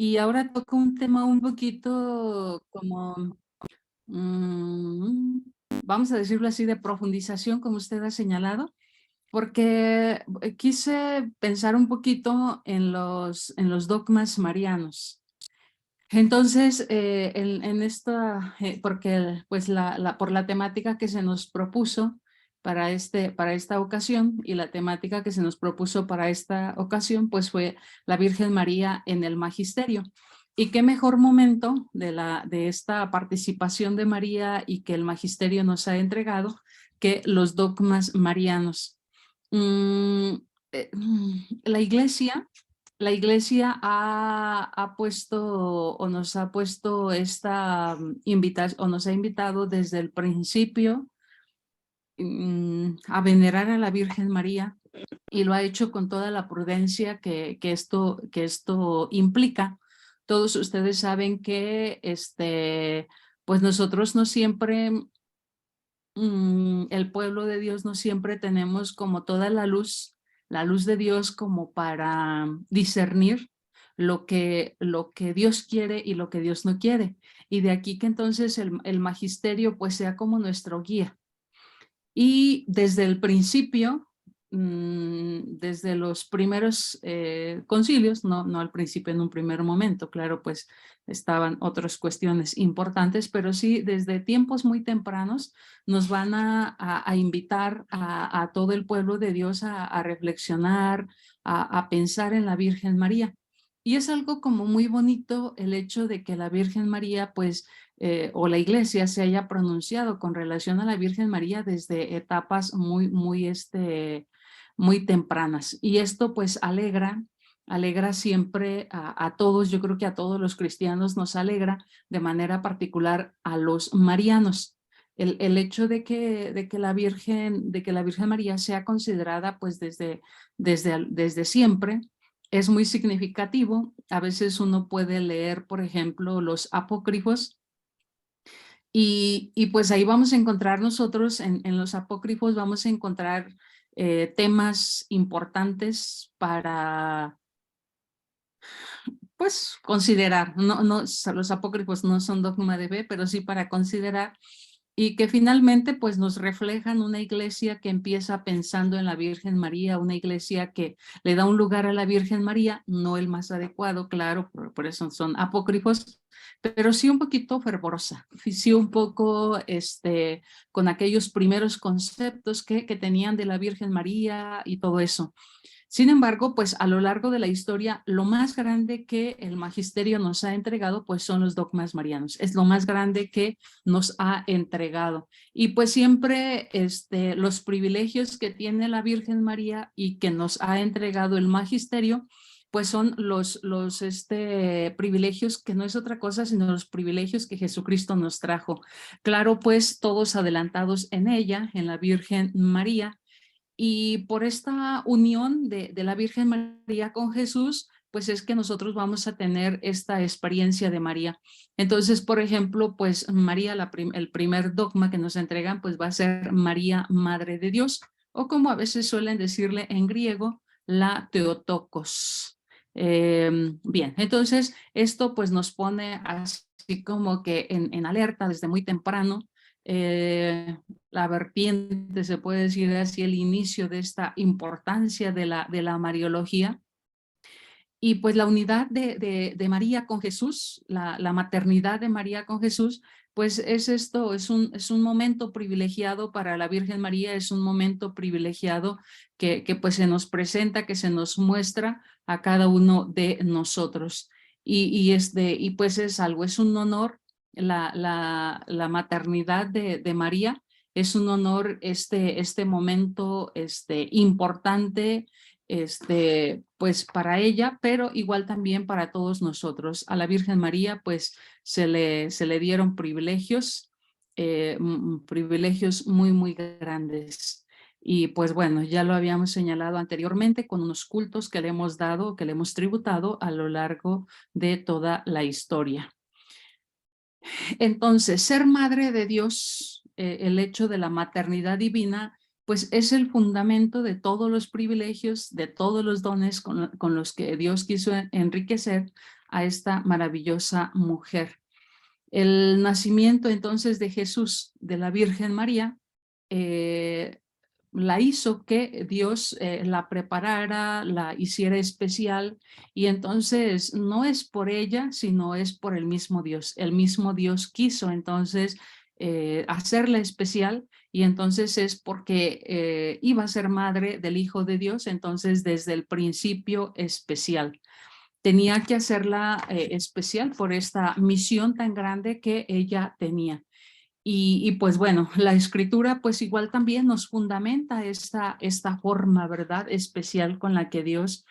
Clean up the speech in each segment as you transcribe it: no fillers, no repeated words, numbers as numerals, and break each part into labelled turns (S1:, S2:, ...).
S1: Y ahora toca un tema un poquito como, mm, vamos a decirlo así, de profundización, como usted ha señalado, porque quise pensar un poquito en los dogmas marianos. Entonces, en esta, porque pues por la temática que se nos propuso para esta ocasión y la temática que se nos propuso para esta ocasión, pues fue la Virgen María en el magisterio. Y qué mejor momento de esta participación de María y que el magisterio nos ha entregado que los dogmas marianos. Mm, la iglesia ha puesto o nos ha puesto esta invitación o nos ha invitado desde el principio a venerar a la Virgen María y lo ha hecho con toda la prudencia que esto implica. Todos ustedes saben que pues nosotros no siempre, el pueblo de Dios no siempre tenemos como toda la luz de Dios como para discernir lo que Dios quiere y lo que Dios no quiere. Y de aquí que entonces el magisterio pues sea como nuestro guía. Y desde el principio, desde los primeros concilios, no al principio en un primer momento, claro, pues estaban otras cuestiones importantes, pero sí desde tiempos muy tempranos nos van a invitar a todo el pueblo de Dios a reflexionar, a pensar en la Virgen María. Y es algo como muy bonito el hecho de que la Virgen María, pues, o la iglesia se haya pronunciado con relación a la Virgen María desde etapas muy tempranas. Y esto pues alegra siempre a todos, yo creo que a todos los cristianos nos alegra de manera particular a los marianos. El hecho de que la Virgen María sea considerada pues desde siempre es muy significativo. A veces uno puede leer, por ejemplo, los apócrifos y pues ahí vamos a encontrar nosotros, en los apócrifos vamos a encontrar temas importantes para pues considerar. Los apócrifos no son dogma de fe, pero sí para considerar y que finalmente pues nos reflejan una iglesia que empieza pensando en la Virgen María, una iglesia que le da un lugar a la Virgen María, no el más adecuado, claro, por eso son apócrifos, pero sí un poquito fervorosa, sí un poco con aquellos primeros conceptos que tenían de la Virgen María y todo eso. Sin embargo, pues a lo largo de la historia, lo más grande que el magisterio nos ha entregado, pues son los dogmas marianos. Es lo más grande que nos ha entregado. Y pues siempre los privilegios que tiene la Virgen María y que nos ha entregado el magisterio, pues son los privilegios que no es otra cosa, sino los privilegios que Jesucristo nos trajo. Claro, pues todos adelantados en ella, en la Virgen María, y por esta unión de la Virgen María con Jesús, pues es que nosotros vamos a tener esta experiencia de María. Entonces, por ejemplo, pues María, el primer dogma que nos entregan, pues va a ser María, Madre de Dios, o como a veces suelen decirle en griego, la Theotokos. Bien, entonces esto pues nos pone así como que en alerta desde muy temprano, la vertiente, se puede decir así, el inicio de esta importancia de la Mariología. Y pues la unidad de María con Jesús, la maternidad de María con Jesús, pues es esto, es un momento privilegiado para la Virgen María, es un momento privilegiado que pues se nos presenta, que se nos muestra a cada uno de nosotros. Y pues es algo, es un honor la maternidad de María, es un honor este momento importante, pues para ella, pero igual también para todos nosotros. A la Virgen María, pues se le dieron privilegios, privilegios muy grandes. Y pues bueno, ya lo habíamos señalado anteriormente con unos cultos que le hemos dado, que le hemos tributado a lo largo de toda la historia. Entonces, ser madre de Dios, el hecho de la maternidad divina, pues es el fundamento de todos los privilegios, de todos los dones con los que Dios quiso enriquecer a esta maravillosa mujer. El nacimiento entonces de Jesús, de la Virgen María, la hizo que Dios la preparara, la hiciera especial, y entonces no es por ella, sino es por el mismo Dios. El mismo Dios quiso entonces hacerla especial, y entonces es porque iba a ser madre del Hijo de Dios, entonces desde el principio especial. Tenía que hacerla especial por esta misión tan grande que ella tenía. Y pues bueno, la escritura pues igual también nos fundamenta esta forma, ¿verdad? Especial con la que Dios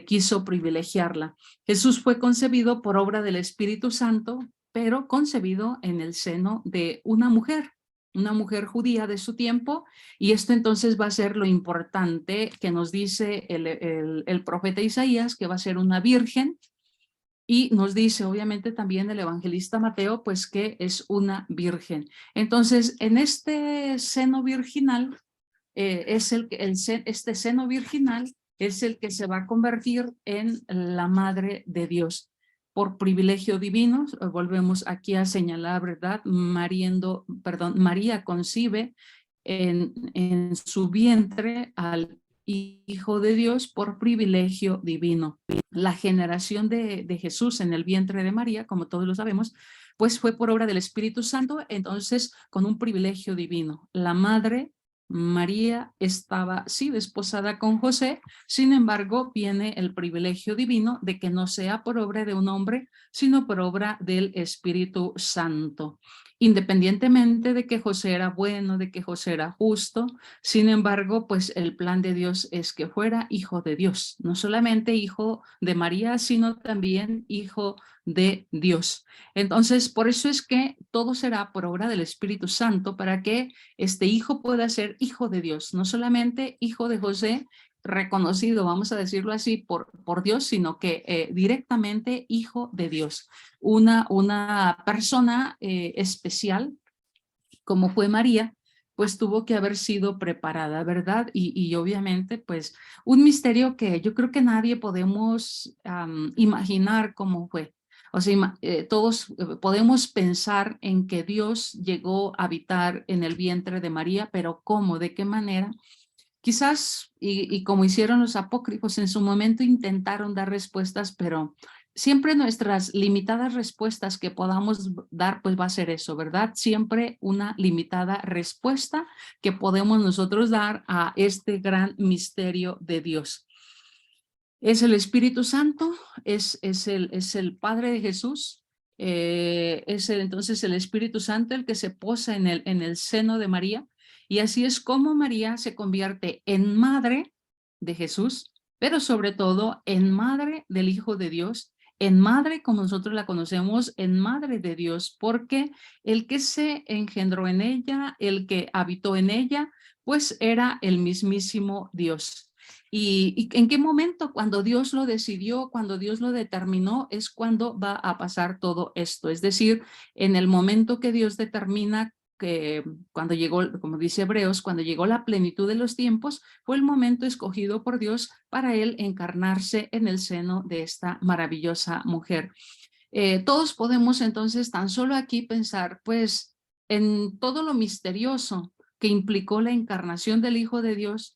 S1: quiso privilegiarla. Jesús fue concebido por obra del Espíritu Santo, pero concebido en el seno de una mujer judía de su tiempo, y esto entonces va a ser lo importante que nos dice el profeta Isaías, que va a ser una virgen. Y nos dice obviamente también el evangelista Mateo, pues que es una virgen. Entonces, en este seno virginal, este seno virginal es el que se va a convertir en la madre de Dios. Por privilegio divino, volvemos aquí a señalar, ¿verdad? María concibe en su vientre al Hijo de Dios por privilegio divino. La generación de Jesús en el vientre de María, como todos lo sabemos, pues fue por obra del Espíritu Santo, entonces con un privilegio divino. La madre María estaba, sí, desposada con José, sin embargo, viene el privilegio divino de que no sea por obra de un hombre, sino por obra del Espíritu Santo. Independientemente de que José era bueno, de que José era justo, sin embargo, pues el plan de Dios es que fuera hijo de Dios, no solamente hijo de María, sino también hijo de Dios. Entonces, por eso es que todo será por obra del Espíritu Santo, para que este hijo pueda ser hijo de Dios, no solamente hijo de José, reconocido, vamos a decirlo así, por Dios, sino que directamente hijo de Dios. Una persona especial, como fue María, pues tuvo que haber sido preparada, ¿verdad? Y obviamente, pues, un misterio que yo creo que nadie podemos imaginar cómo fue. O sea, todos podemos pensar en que Dios llegó a habitar en el vientre de María, pero ¿cómo? ¿De qué manera? Quizás, y como hicieron los apócrifos en su momento, intentaron dar respuestas, pero siempre nuestras limitadas respuestas que podamos dar, pues va a ser eso, ¿verdad? Siempre una limitada respuesta que podemos nosotros dar a este gran misterio de Dios. Es el Espíritu Santo, es el Padre de Jesús, entonces el Espíritu Santo el que se posa en el seno de María, y así es como María se convierte en madre de Jesús, pero sobre todo en madre del Hijo de Dios, en madre como nosotros la conocemos, en madre de Dios, porque el que se engendró en ella, el que habitó en ella, pues era el mismísimo Dios. ¿Y en qué momento? Cuando Dios lo decidió, cuando Dios lo determinó, es cuando va a pasar todo esto. Es decir, en el momento que Dios determina que cuando llegó, como dice Hebreos, cuando llegó la plenitud de los tiempos, fue el momento escogido por Dios para él encarnarse en el seno de esta maravillosa mujer. Todos podemos entonces tan solo aquí pensar, pues, en todo lo misterioso que implicó la encarnación del Hijo de Dios,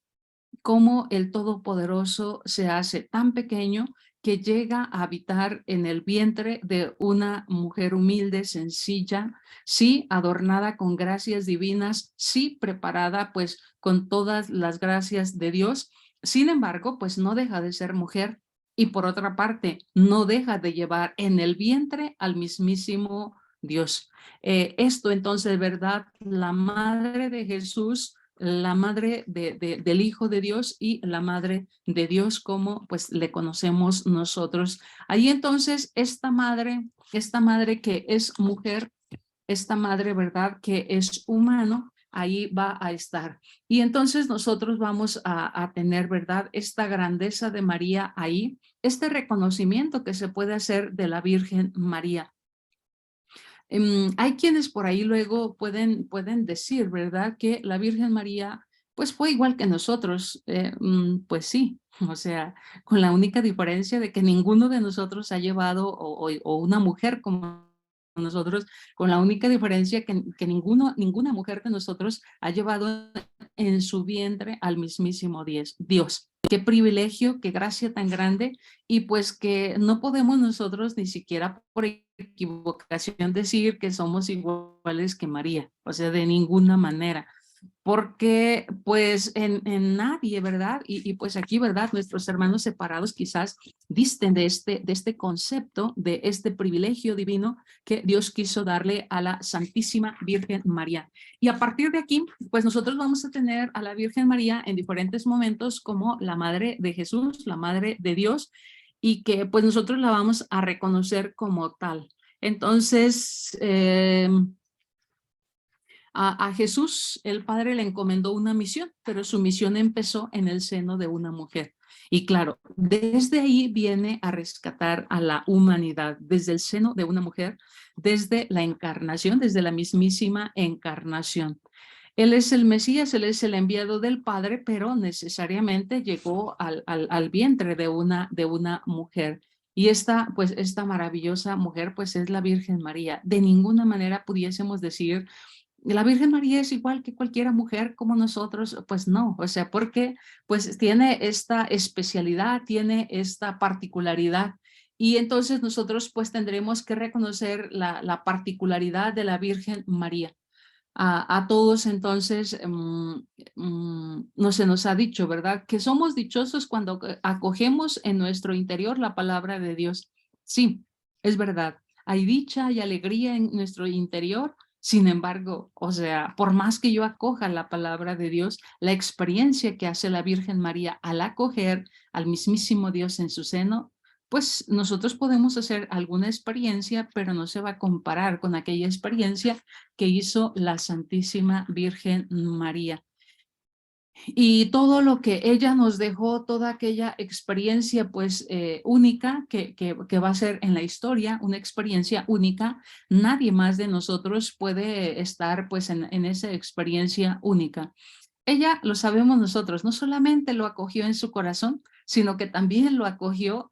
S1: cómo el Todopoderoso se hace tan pequeño que llega a habitar en el vientre de una mujer humilde, sencilla, sí, adornada con gracias divinas, sí, preparada pues con todas las gracias de Dios. Sin embargo, pues no deja de ser mujer, y por otra parte, no deja de llevar en el vientre al mismísimo Dios. Esto entonces, ¿verdad? La madre de Jesús, la madre del Hijo de Dios y la madre de Dios como pues le conocemos nosotros. Ahí entonces esta madre que es mujer, esta madre, ¿verdad? Que es humano, ahí va a estar. Y entonces nosotros vamos a tener, ¿verdad? Esta grandeza de María ahí, este reconocimiento que se puede hacer de la Virgen María. Hay quienes por ahí luego pueden decir, ¿verdad? Que la Virgen María pues fue igual que nosotros, pues sí, o sea, con la única diferencia de que ninguno de nosotros ha llevado, o una mujer como nosotros, con la única diferencia que ninguna mujer de nosotros ha llevado en su vientre al mismísimo Dios. Qué privilegio, qué gracia tan grande, y pues que no podemos nosotros ni siquiera por equivocación decir que somos iguales que María, o sea, de ninguna manera, porque pues en nadie, ¿verdad? Y pues aquí, ¿verdad? Nuestros hermanos separados quizás disten de este concepto, de este privilegio divino que Dios quiso darle a la Santísima Virgen María. Y a partir de aquí, pues nosotros vamos a tener a la Virgen María en diferentes momentos como la Madre de Jesús, la Madre de Dios, y que pues nosotros la vamos a reconocer como tal. Entonces, a Jesús el Padre le encomendó una misión, pero su misión empezó en el seno de una mujer. Y claro, desde ahí viene a rescatar a la humanidad, desde el seno de una mujer, desde la encarnación, desde la mismísima encarnación. Él es el Mesías, él es el enviado del Padre, pero necesariamente llegó al vientre de una mujer. Y pues, esta maravillosa mujer, pues es la Virgen María. De ninguna manera pudiésemos decir la Virgen María es igual que cualquier mujer como nosotros, pues no, o sea, porque pues tiene esta especialidad, tiene esta particularidad, y entonces nosotros pues tendremos que reconocer la particularidad de la Virgen María. A todos entonces no se nos ha dicho, ¿verdad? Que somos dichosos cuando acogemos en nuestro interior la palabra de Dios. Sí, es verdad. Hay dicha y alegría en nuestro interior. Sin embargo, o sea, por más que yo acoja la palabra de Dios, la experiencia que hace la Virgen María al acoger al mismísimo Dios en su seno, pues nosotros podemos hacer alguna experiencia, pero no se va a comparar con aquella experiencia que hizo la Santísima Virgen María. Y todo lo que ella nos dejó, toda aquella experiencia pues única que va a ser en la historia, una experiencia única, nadie más de nosotros puede estar pues en esa experiencia única. Ella, lo sabemos nosotros, no solamente lo acogió en su corazón, sino que también lo acogió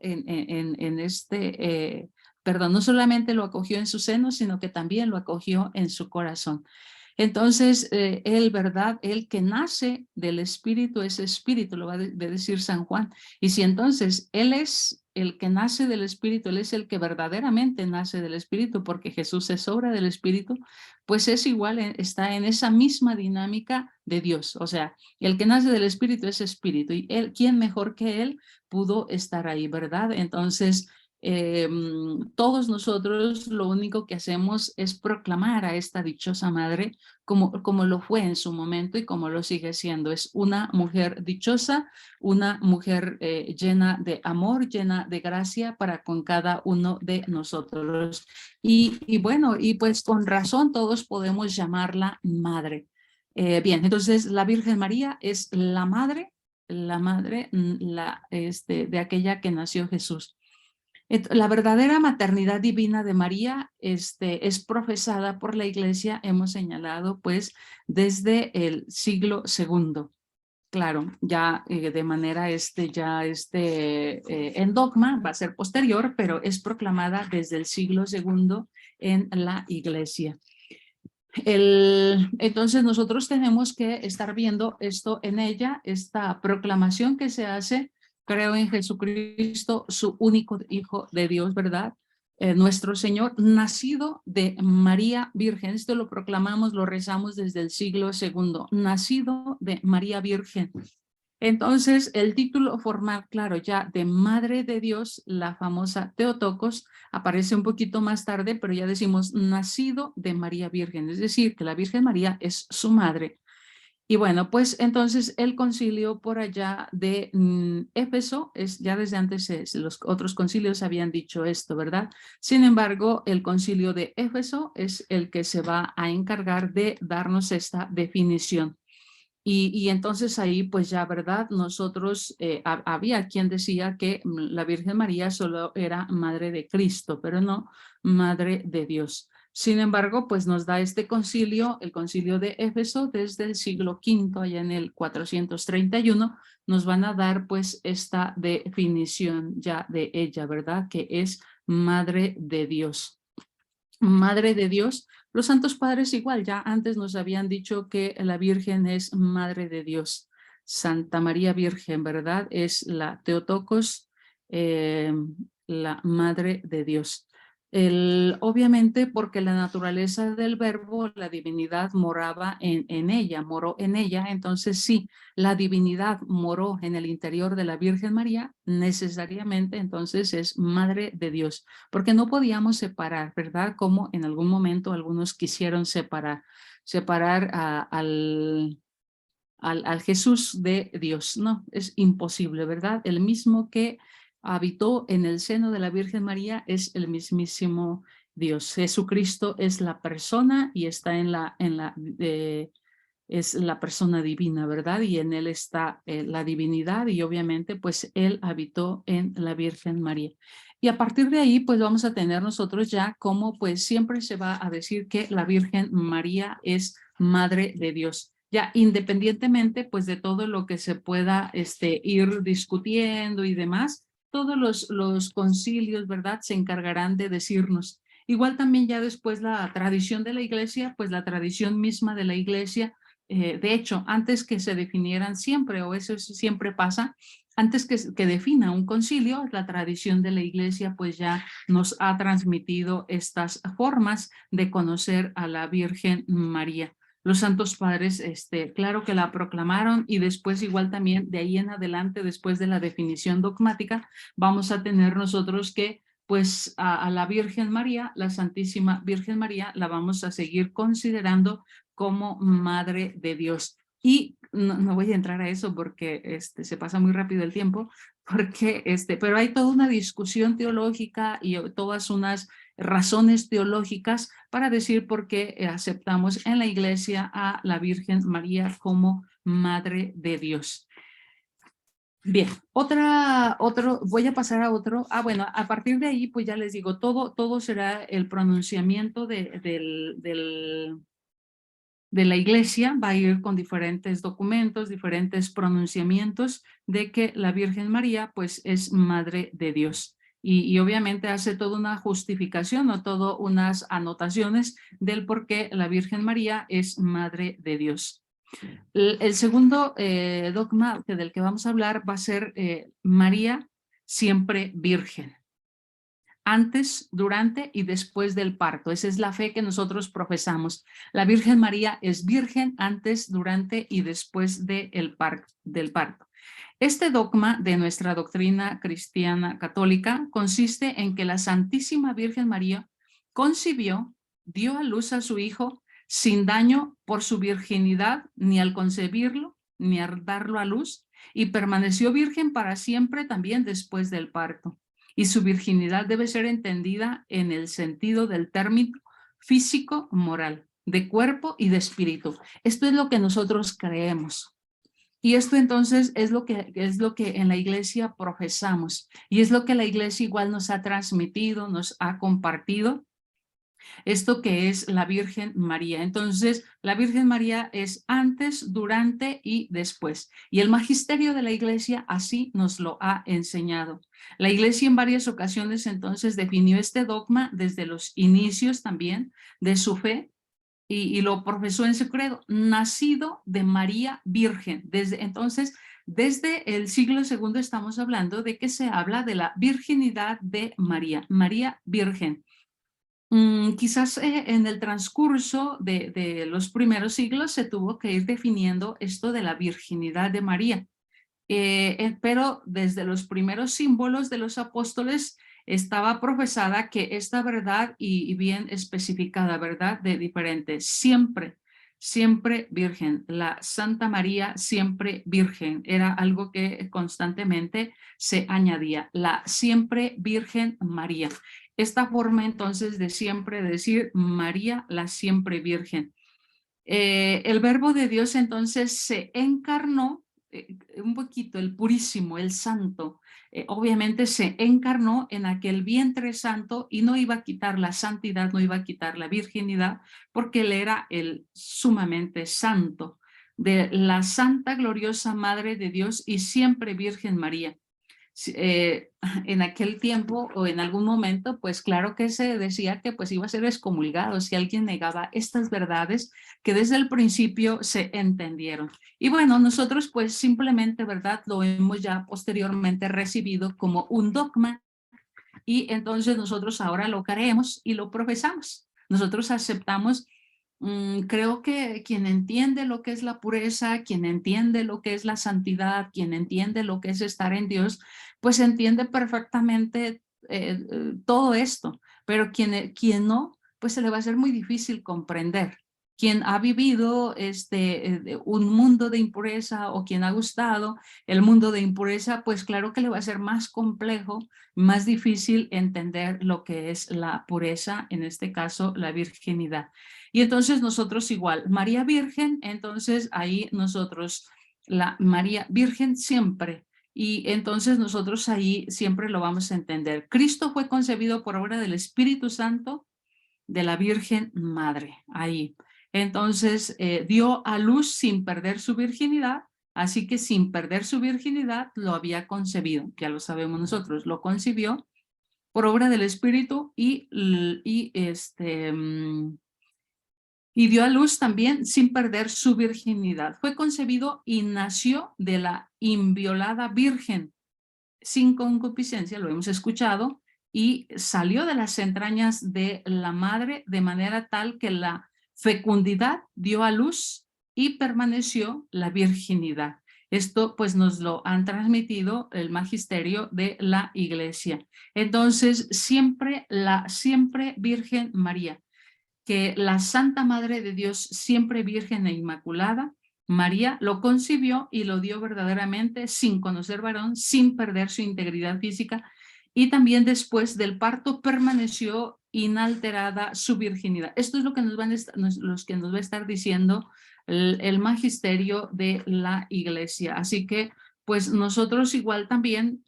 S1: perdón, no solamente lo acogió en su seno, sino que también lo acogió en su corazón. Entonces, él, ¿verdad? El que nace del Espíritu es Espíritu, lo va a decir San Juan. Y si entonces Él es el que nace del Espíritu, Él es el que verdaderamente nace del Espíritu, porque Jesús es obra del Espíritu, pues es igual, está en esa misma dinámica de Dios. O sea, el que nace del Espíritu es Espíritu. Y él, ¿quién mejor que Él pudo estar ahí, verdad? Entonces, todos nosotros lo único que hacemos es proclamar a esta dichosa madre como lo fue en su momento y como lo sigue siendo. Es una mujer dichosa, una mujer llena de amor, llena de gracia para con cada uno de nosotros. Y bueno, y pues con razón todos podemos llamarla madre. Bien, entonces la Virgen María es la madre de aquella que nació Jesús. La verdadera maternidad divina de María es profesada por la Iglesia, hemos señalado, pues, desde el siglo II. Claro, ya de manera en dogma va a ser posterior, pero es proclamada desde el siglo II en la Iglesia. Entonces nosotros tenemos que estar viendo esto en ella, esta proclamación que se hace: creo en Jesucristo, su único Hijo de Dios, ¿verdad? Nuestro Señor, nacido de María Virgen. Esto lo proclamamos, lo rezamos desde el siglo II, nacido de María Virgen. Entonces, el título formal, claro, ya de Madre de Dios, la famosa Theotokos, aparece un poquito más tarde, pero ya decimos nacido de María Virgen, es decir, que la Virgen María es su madre. Y bueno, pues entonces el concilio por allá de Éfeso, ya desde antes los otros concilios habían dicho esto, ¿verdad? Sin embargo, el concilio de Éfeso es el que se va a encargar de darnos esta definición. Y entonces ahí pues ya, ¿verdad? Nosotros, había quien decía que la Virgen María solo era madre de Cristo, pero no madre de Dios. Sin embargo, pues nos da este concilio, el concilio de Éfeso, desde el siglo V, allá en el 431, nos van a dar pues esta definición ya de ella, ¿verdad? Que es Madre de Dios. Madre de Dios. Los santos padres igual, ya antes nos habían dicho que la Virgen es Madre de Dios. Santa María Virgen, ¿verdad? Es la Theotokos, la Madre de Dios. Obviamente porque la naturaleza del verbo, la divinidad moraba en ella, moró en ella, entonces sí, la divinidad moró en el interior de la Virgen María, necesariamente entonces es Madre de Dios, porque no podíamos separar, ¿verdad? Como en algún momento algunos quisieron separar al Jesús de Dios. No, es imposible, ¿verdad? El mismo que habitó en el seno de la Virgen María es el mismísimo Dios. Jesucristo es la persona y está es la persona divina, ¿verdad? Y en él está la divinidad y obviamente pues él habitó en la Virgen María. Y a partir de ahí pues vamos a tener nosotros ya como pues siempre se va a decir que la Virgen María es Madre de Dios. Ya independientemente pues de todo lo que se pueda ir discutiendo y demás, todos los concilios, ¿verdad? Se encargarán de decirnos. Igual también ya después la tradición de la iglesia, pues la tradición misma de la iglesia, de hecho, antes que se definieran siempre, o eso siempre pasa, antes que defina un concilio, la tradición de la iglesia pues ya nos ha transmitido estas formas de conocer a la Virgen María. Los santos padres, claro que la proclamaron y después igual también de ahí en adelante, después de la definición dogmática, vamos a tener nosotros que pues a la Virgen María, la Santísima Virgen María, la vamos a seguir considerando como Madre de Dios. Y no voy a entrar a eso porque se pasa muy rápido el tiempo, porque pero hay toda una discusión teológica y todas unas razones teológicas para decir por qué aceptamos en la iglesia a la Virgen María como Madre de Dios. Bien, voy a pasar a otro. Bueno, a partir de ahí, pues ya les digo, todo será el pronunciamiento de la iglesia, va a ir con diferentes documentos, diferentes pronunciamientos de que la Virgen María pues es Madre de Dios. Y obviamente hace toda una justificación o todas unas anotaciones del por qué la Virgen María es Madre de Dios. El segundo dogma del que vamos a hablar va a ser María siempre virgen. Antes, durante y después del parto. Esa es la fe que nosotros profesamos. La Virgen María es virgen antes, durante y después del parto. Este dogma de nuestra doctrina cristiana católica consiste en que la Santísima Virgen María concibió, dio a luz a su hijo sin daño por su virginidad, ni al concebirlo, ni al darlo a luz, y permaneció virgen para siempre también después del parto. Y su virginidad debe ser entendida en el sentido del término físico, moral, de cuerpo y de espíritu. Esto es lo que nosotros creemos. Y esto entonces es lo que en la iglesia profesamos. Y es lo que la iglesia igual nos ha transmitido, nos ha compartido. Esto que es la Virgen María. Entonces, la Virgen María es antes, durante y después. Y el magisterio de la iglesia así nos lo ha enseñado. La iglesia en varias ocasiones entonces definió este dogma desde los inicios también de su fe y lo profesó en su credo, nacido de María Virgen. Desde el siglo II estamos hablando de que se habla de la virginidad de María, María Virgen. Quizás en el transcurso de los primeros siglos se tuvo que ir definiendo esto de la virginidad de María, pero desde los primeros símbolos de los apóstoles estaba profesada que esta verdad y bien especificada, verdad de diferente, siempre, siempre virgen, la Santa María siempre virgen, era algo que constantemente se añadía, la siempre Virgen María. Esta forma entonces de siempre decir María la siempre virgen. El verbo de Dios entonces se encarnó un poquito, el purísimo, el santo, obviamente se encarnó en aquel vientre santo y no iba a quitar la santidad, no iba a quitar la virginidad, porque él era el sumamente santo, de la santa gloriosa Madre de Dios y siempre Virgen María. En aquel tiempo o en algún momento, pues claro que se decía que pues iba a ser excomulgado si alguien negaba estas verdades que desde el principio se entendieron. Y bueno, nosotros pues simplemente, ¿verdad? Lo hemos ya posteriormente recibido como un dogma y entonces nosotros ahora lo creemos y lo profesamos. Nosotros aceptamos. Creo que quien entiende lo que es la pureza, quien entiende lo que es la santidad, quien entiende lo que es estar en Dios, pues entiende perfectamente todo esto, pero quien no, pues se le va a hacer muy difícil comprender. Quien ha vivido un mundo de impureza o quien ha gustado el mundo de impureza, pues claro que le va a ser más complejo, más difícil entender lo que es la pureza, en este caso la virginidad. Y entonces nosotros igual, María Virgen, entonces ahí nosotros, la María Virgen siempre, y entonces nosotros ahí siempre lo vamos a entender. Cristo fue concebido por obra del Espíritu Santo de la Virgen Madre, ahí. Entonces dio a luz sin perder su virginidad, así que sin perder su virginidad lo había concebido, ya lo sabemos nosotros, lo concibió por obra del Espíritu y dio a luz también sin perder su virginidad. Fue concebido y nació de la inviolada virgen, sin concupiscencia, lo hemos escuchado, y salió de las entrañas de la madre de manera tal que la fecundidad dio a luz y permaneció la virginidad. Esto pues nos lo han transmitido el magisterio de la Iglesia. Entonces siempre Virgen María, que la Santa Madre de Dios, siempre Virgen e Inmaculada, María lo concibió y lo dio verdaderamente sin conocer varón, sin perder su integridad física, y también después del parto permaneció inalterada su virginidad. Esto es lo que nos va a estar diciendo el magisterio de la Iglesia. Así que pues nosotros igual también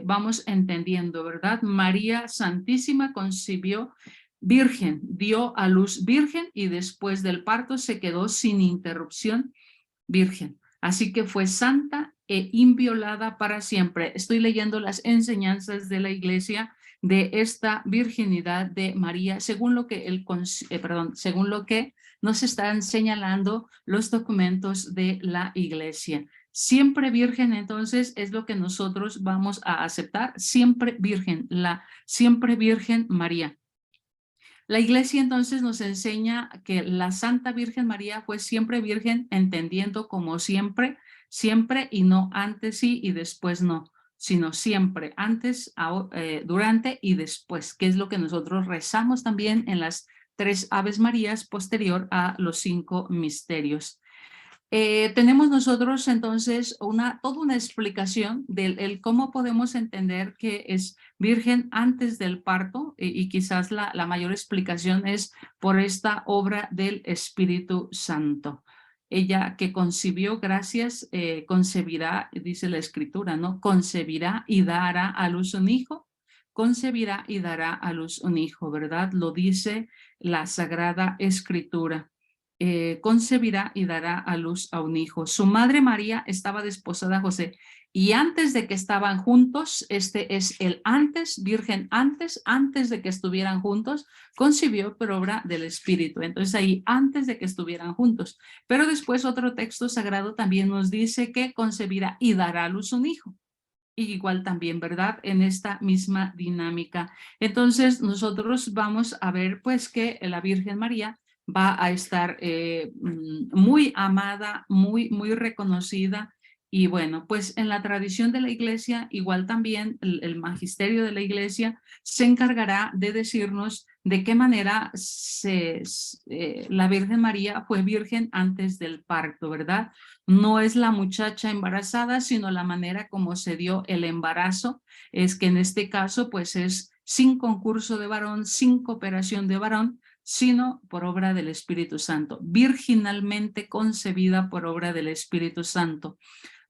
S1: vamos entendiendo, ¿verdad? María Santísima concibió virgen, dio a luz virgen y después del parto se quedó sin interrupción virgen. Así que fue santa e inviolada para siempre. Estoy leyendo las enseñanzas de la Iglesia de esta virginidad de María, según lo que según lo que nos están señalando los documentos de la Iglesia. Siempre virgen, entonces, es lo que nosotros vamos a aceptar. Siempre virgen, la siempre virgen María. La Iglesia entonces nos enseña que la Santa Virgen María fue siempre virgen, entendiendo como siempre, siempre y no antes sí y después no, sino siempre, antes, durante y después, que es lo que nosotros rezamos también en las 3 Aves Marías posterior a los 5 misterios. Tenemos nosotros entonces toda una explicación del cómo podemos entender que es virgen antes del parto y quizás la mayor explicación es por esta obra del Espíritu Santo. Ella que concibió, concebirá, dice la Escritura, ¿no? Concebirá y dará a luz un hijo, concebirá y dará a luz un hijo, ¿verdad? Lo dice la Sagrada Escritura. Concebirá y dará a luz a un hijo. Su madre María estaba desposada a José y antes de que estaban juntos, este es el antes, virgen antes de que estuvieran juntos, concibió por obra del Espíritu. Entonces ahí antes de que estuvieran juntos. Pero después otro texto sagrado también nos dice que concebirá y dará a luz un hijo. Y igual también, ¿verdad? En esta misma dinámica. Entonces nosotros vamos a ver pues que la Virgen María va a estar muy amada, muy reconocida. Y bueno, pues en la tradición de la Iglesia, igual también el magisterio de la Iglesia se encargará de decirnos de qué manera la Virgen María fue virgen antes del parto, ¿verdad? No es la muchacha embarazada, sino la manera como se dio el embarazo, es que en este caso pues es sin concurso de varón, sin cooperación de varón, sino por obra del Espíritu Santo, virginalmente concebida por obra del Espíritu Santo.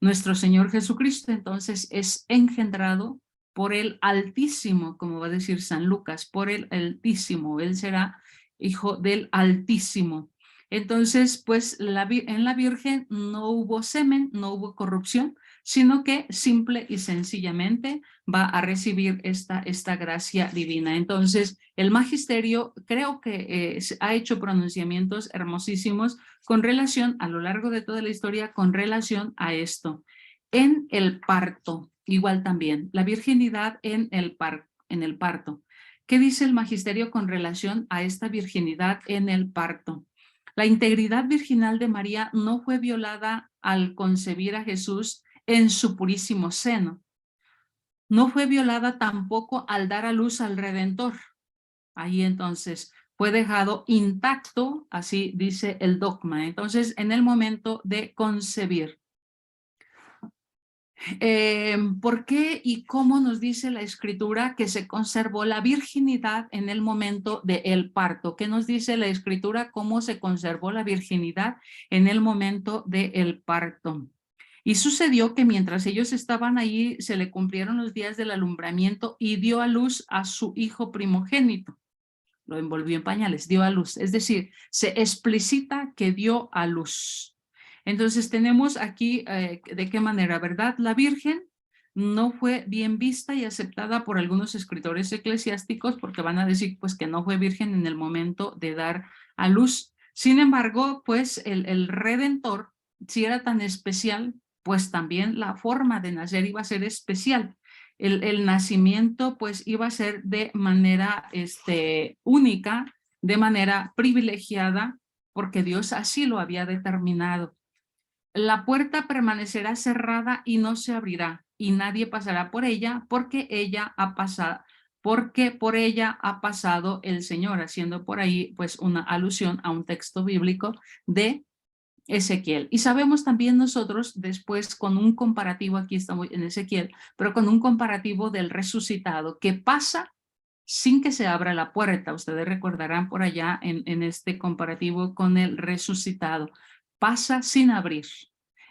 S1: nuestro Señor Jesucristo. Entonces es engendrado por el Altísimo, como va a decir San Lucas, por el Altísimo. Él será hijo del Altísimo. Entonces, pues en la Virgen no hubo semen, no hubo corrupción, sino que simple y sencillamente va a recibir esta gracia divina. Entonces, el magisterio creo que ha hecho pronunciamientos hermosísimos con relación, a lo largo de toda la historia, con relación a esto. En el parto, igual también, la virginidad en el parto. ¿Qué dice el magisterio con relación a esta virginidad en el parto? La integridad virginal de María no fue violada al concebir a Jesús en su purísimo seno. No fue violada tampoco al dar a luz al Redentor. Ahí entonces fue dejado intacto, así dice el dogma. Entonces, en el momento de concebir. ¿Por qué y cómo nos dice la Escritura que se conservó la virginidad en el momento del parto? ¿Qué nos dice la Escritura cómo se conservó la virginidad en el momento del parto? Y sucedió que mientras ellos estaban allí, se le cumplieron los días del alumbramiento y dio a luz a su hijo primogénito. Lo envolvió en pañales, dio a luz. Es decir, se explicita que dio a luz. Entonces tenemos aquí de qué manera, ¿verdad? La Virgen no fue bien vista y aceptada por algunos escritores eclesiásticos porque van a decir pues que no fue virgen en el momento de dar a luz. Sin embargo, pues el Redentor, si era tan especial, pues también la forma de nacer iba a ser especial. El nacimiento pues iba a ser de manera única, de manera privilegiada, porque Dios así lo había determinado. La puerta permanecerá cerrada y no se abrirá, y nadie pasará por ella, porque por ella ha pasado el Señor, haciendo por ahí pues una alusión a un texto bíblico de Ezequiel. Y sabemos también nosotros después con un comparativo, aquí estamos en Ezequiel, pero con un comparativo del resucitado que pasa sin que se abra la puerta. Ustedes recordarán por allá en este comparativo con el resucitado. Pasa sin abrir.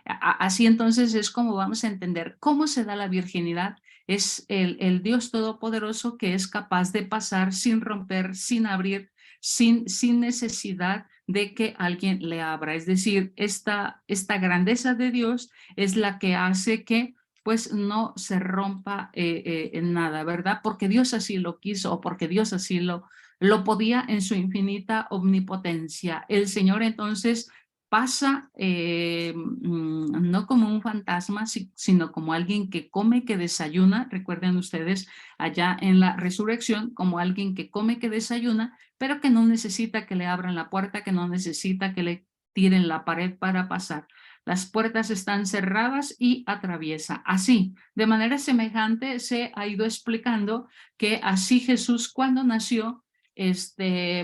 S1: Así entonces es como vamos a entender cómo se da la virginidad. Es el Dios Todopoderoso que es capaz de pasar sin romper, sin abrir, sin necesidad de que alguien le abra. Es decir, esta grandeza de Dios es la que hace que pues no se rompa en nada, ¿verdad? Porque Dios así lo quiso o porque Dios así lo podía en su infinita omnipotencia. El Señor entonces pasa no como un fantasma, sino como alguien que come, que desayuna. Recuerden ustedes allá en la resurrección, como alguien que come, que desayuna, pero que no necesita que le abran la puerta, que no necesita que le tiren la pared para pasar. Las puertas están cerradas y atraviesa. Así, de manera semejante, se ha ido explicando que así Jesús cuando nació,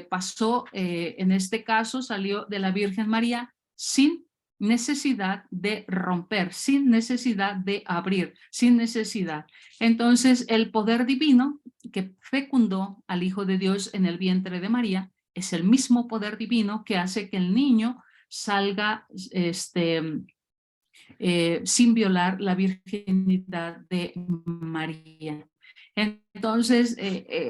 S1: pasó, en este caso, salió de la Virgen María sin necesidad de romper, sin necesidad de abrir, sin necesidad. Entonces, el poder divino que fecundó al Hijo de Dios en el vientre de María es el mismo poder divino que hace que el niño salga sin violar la virginidad de María. Entonces,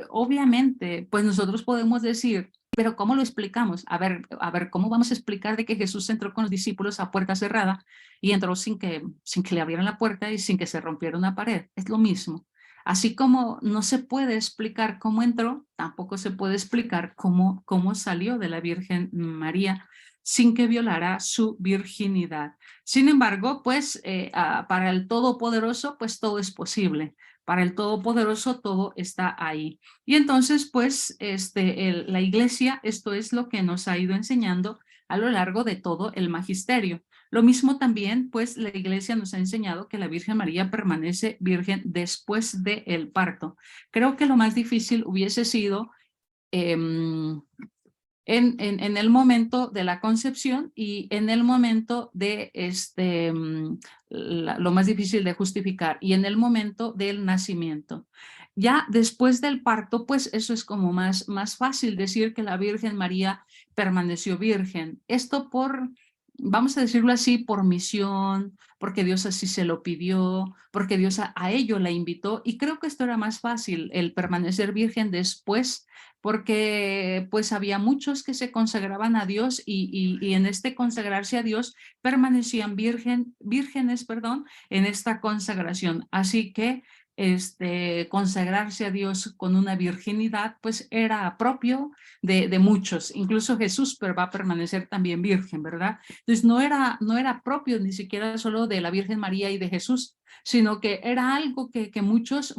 S1: obviamente, pues nosotros podemos decir, pero ¿cómo lo explicamos? A ver, ¿cómo vamos a explicar de que Jesús entró con los discípulos a puerta cerrada y entró sin que le abrieran la puerta y sin que se rompiera una pared? Es lo mismo. Así como no se puede explicar cómo entró, tampoco se puede explicar cómo salió de la Virgen María sin que violara su virginidad. Sin embargo, pues para el Todopoderoso, pues todo es posible. Para el Todopoderoso todo está ahí. Y entonces, pues la Iglesia, esto es lo que nos ha ido enseñando a lo largo de todo el magisterio. Lo mismo también, pues la Iglesia nos ha enseñado que la Virgen María permanece virgen después del parto. Creo que lo más difícil hubiese sido en el momento de la concepción y en el momento de lo más difícil de justificar y en el momento del nacimiento. Ya después del parto, pues eso es como más fácil decir que la Virgen María permaneció virgen. Esto por vamos a decirlo así, por misión, porque Dios así se lo pidió, porque Dios a ello la invitó. Y creo que esto era más fácil, el permanecer virgen después, porque pues había muchos que se consagraban a Dios y en este consagrarse a Dios permanecían vírgenes, perdón, en esta consagración. Así que consagrarse a Dios con una virginidad, pues era propio de muchos. Incluso Jesús va a permanecer también virgen, ¿verdad? Entonces no era propio ni siquiera solo de la Virgen María y de Jesús, sino que era algo que muchos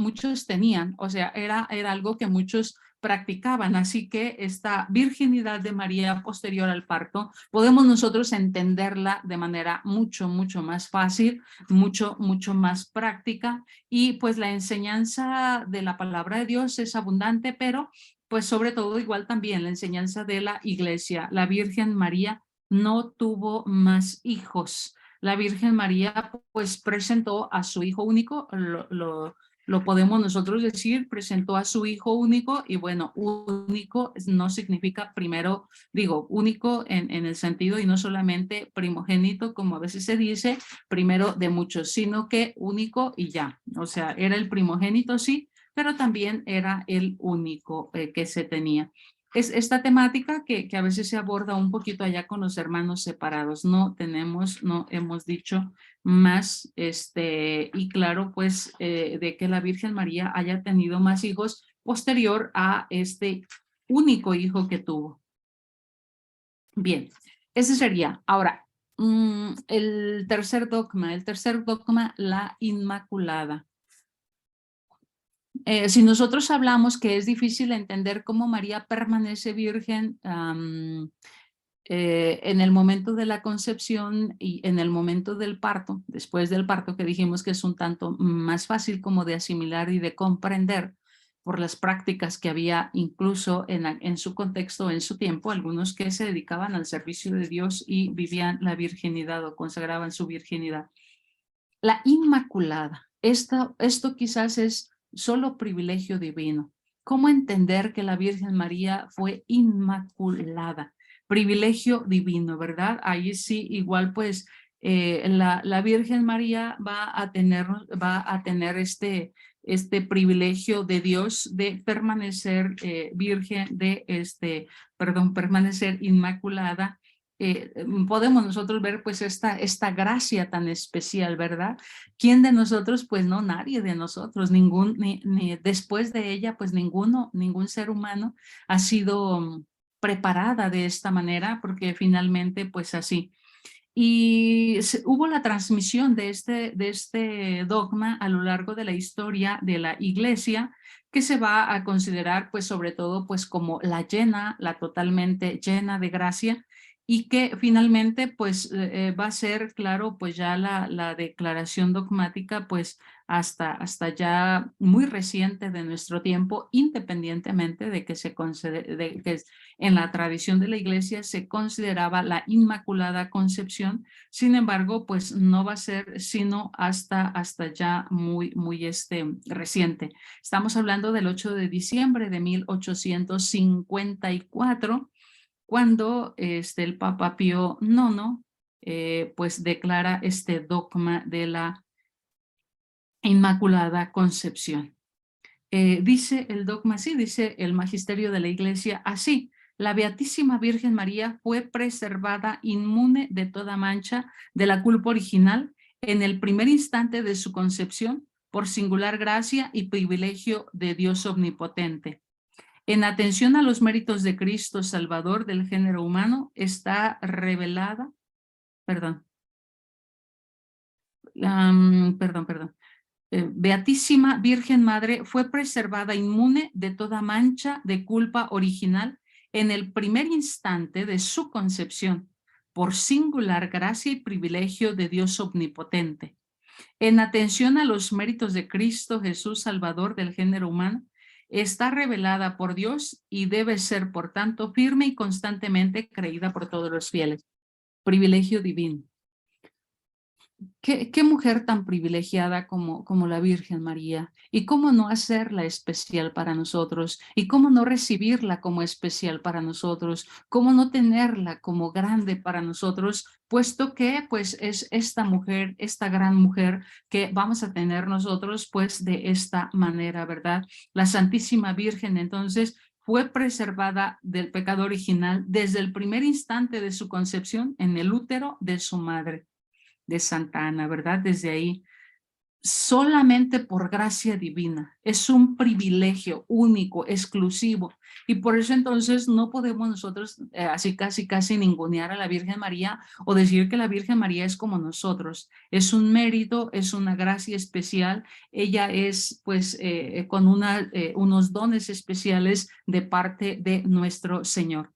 S1: tenían, o sea, era algo que muchos practicaban. Así que esta virginidad de María posterior al parto, podemos nosotros entenderla de manera mucho más fácil, mucho más práctica, y pues la enseñanza de la palabra de Dios es abundante, pero pues sobre todo igual también la enseñanza de la iglesia. La Virgen María no tuvo más hijos. La Virgen María pues presentó a su hijo único, lo podemos nosotros decir, presentó a su hijo único, y bueno, único no significa primero, digo, único en el sentido y no solamente primogénito, como a veces se dice, primero de muchos, sino que único y ya. O sea, era el primogénito, sí, pero también era el único que se tenía. Es esta temática que a veces se aborda un poquito allá con los hermanos separados. No hemos dicho más, y claro, pues de que la Virgen María haya tenido más hijos posterior a este único hijo que tuvo. Bien, ese sería. Ahora, el tercer dogma, la Inmaculada. Si nosotros hablamos que es difícil entender cómo María permanece virgen en el momento de la concepción y en el momento del parto, después del parto, que dijimos que es un tanto más fácil como de asimilar y de comprender por las prácticas que había incluso en su contexto, en su tiempo, algunos que se dedicaban al servicio de Dios y vivían la virginidad o consagraban su virginidad. La Inmaculada, esto quizás es solo privilegio divino. ¿Cómo entender que la Virgen María fue inmaculada? Privilegio divino, ¿verdad? Ahí sí, igual pues la Virgen María va a tener este privilegio de Dios de permanecer virgen, permanecer inmaculada. Podemos nosotros ver pues esta gracia tan especial, ¿verdad? ¿Quién de nosotros? Pues no, nadie de nosotros, ni después de ella, pues ningún ser humano ha sido preparada de esta manera, porque finalmente pues así. Y hubo la transmisión de este dogma a lo largo de la historia de la iglesia, que se va a considerar pues sobre todo pues como la totalmente llena de gracia, y que finalmente pues va a ser, claro, pues ya la declaración dogmática pues hasta ya muy reciente de nuestro tiempo, independientemente de que en la tradición de la iglesia se consideraba la Inmaculada Concepción. Sin embargo, pues no va a ser sino hasta ya muy reciente. Estamos hablando del 8 de diciembre de 1854, cuando el Papa Pío IX pues declara este dogma de la Inmaculada Concepción. Dice el dogma así, dice el magisterio de la iglesia así: la Beatísima Virgen María fue preservada inmune de toda mancha de la culpa original en el primer instante de su concepción por singular gracia y privilegio de Dios omnipotente. En atención a los méritos de Cristo Salvador del género humano, está revelada, perdón, Beatísima Virgen Madre fue preservada inmune de toda mancha de culpa original en el primer instante de su concepción, por singular gracia y privilegio de Dios omnipotente. En atención a los méritos de Cristo Jesús, Salvador del género humano, está revelada por Dios y debe ser, por tanto, firme y constantemente creída por todos los fieles. Privilegio divino. qué mujer tan privilegiada como la Virgen María, y cómo no hacerla especial para nosotros, y cómo no recibirla como especial para nosotros, cómo no tenerla como grande para nosotros, puesto que pues es esta mujer, esta gran mujer que vamos a tener nosotros pues de esta manera, ¿verdad? La Santísima Virgen entonces fue preservada del pecado original desde el primer instante de su concepción en el útero de su madre, de Santa Ana, ¿verdad? Desde ahí, solamente por gracia divina. Es un privilegio único, exclusivo. Y por eso entonces no podemos nosotros así casi ningunear a la Virgen María o decir que la Virgen María es como nosotros. Es un mérito, es una gracia especial. Ella es pues con unos dones especiales de parte de nuestro Señor.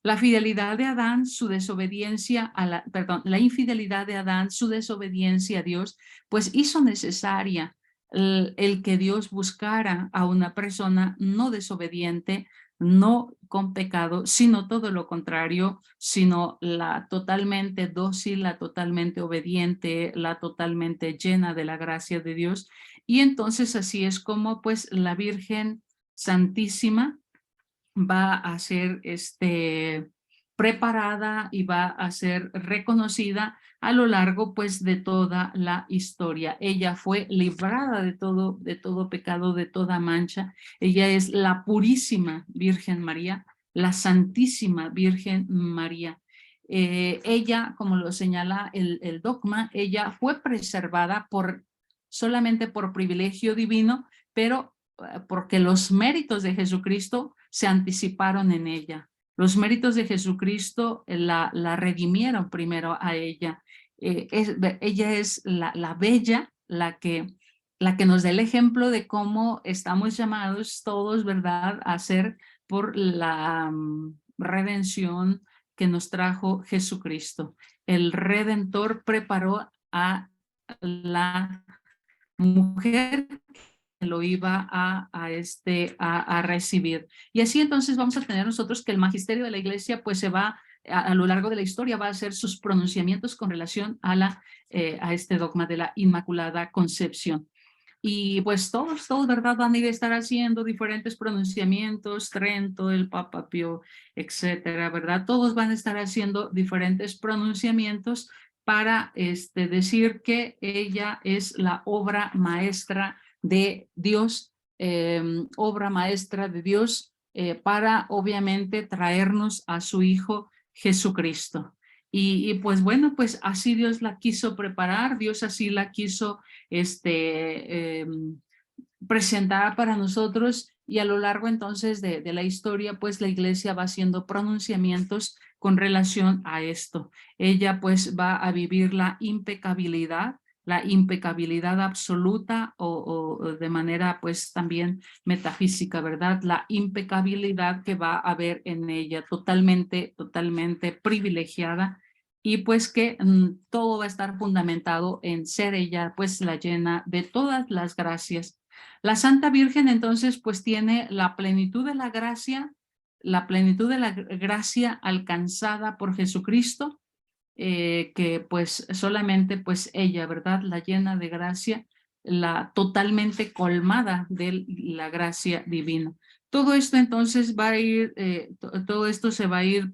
S1: La fidelidad de Adán, su desobediencia a la infidelidad de Adán, su desobediencia a Dios, pues hizo necesaria el que Dios buscara a una persona no desobediente, no con pecado, sino todo lo contrario, sino la totalmente dócil, la totalmente obediente, la totalmente llena de la gracia de Dios. Y entonces así es como pues la Virgen Santísima va a ser preparada y va a ser reconocida a lo largo pues de toda la historia. Ella fue librada de todo pecado, de toda mancha. Ella es la purísima Virgen María, la Santísima Virgen María. Ella, como lo señala el dogma, ella fue preservada solamente por privilegio divino, pero porque los méritos de Jesucristo se anticiparon en ella. Los méritos de Jesucristo la redimieron primero a ella. Ella es la bella, la que nos da el ejemplo de cómo estamos llamados todos, ¿verdad?, a hacer por la redención que nos trajo Jesucristo. El Redentor preparó a la mujer lo iba a recibir. Y así entonces vamos a tener nosotros que el magisterio de la iglesia pues se va a lo largo de la historia va a hacer sus pronunciamientos con relación a este dogma de la Inmaculada Concepción. Y pues todos, ¿verdad? Van a ir a estar haciendo diferentes pronunciamientos, Trento, el Papa Pío, etcétera, ¿verdad? Todos van a estar haciendo diferentes pronunciamientos para decir que ella es la obra maestra de Dios, obra maestra de Dios para obviamente traernos a su Hijo Jesucristo. Pues bueno, pues así Dios la quiso preparar, Dios así la quiso presentada para nosotros, y a lo largo entonces de la historia pues la iglesia va haciendo pronunciamientos con relación a esto. Ella pues va a vivir la impecabilidad absoluta o de manera pues también metafísica, ¿verdad? La impecabilidad que va a haber en ella, totalmente privilegiada, y pues que todo va a estar fundamentado en ser ella pues la llena de todas las gracias. La Santa Virgen entonces pues tiene la plenitud de la gracia alcanzada por Jesucristo, que pues solamente pues ella, ¿verdad? La llena de gracia, la totalmente colmada de la gracia divina. Todo esto entonces va a ir, todo esto se va a ir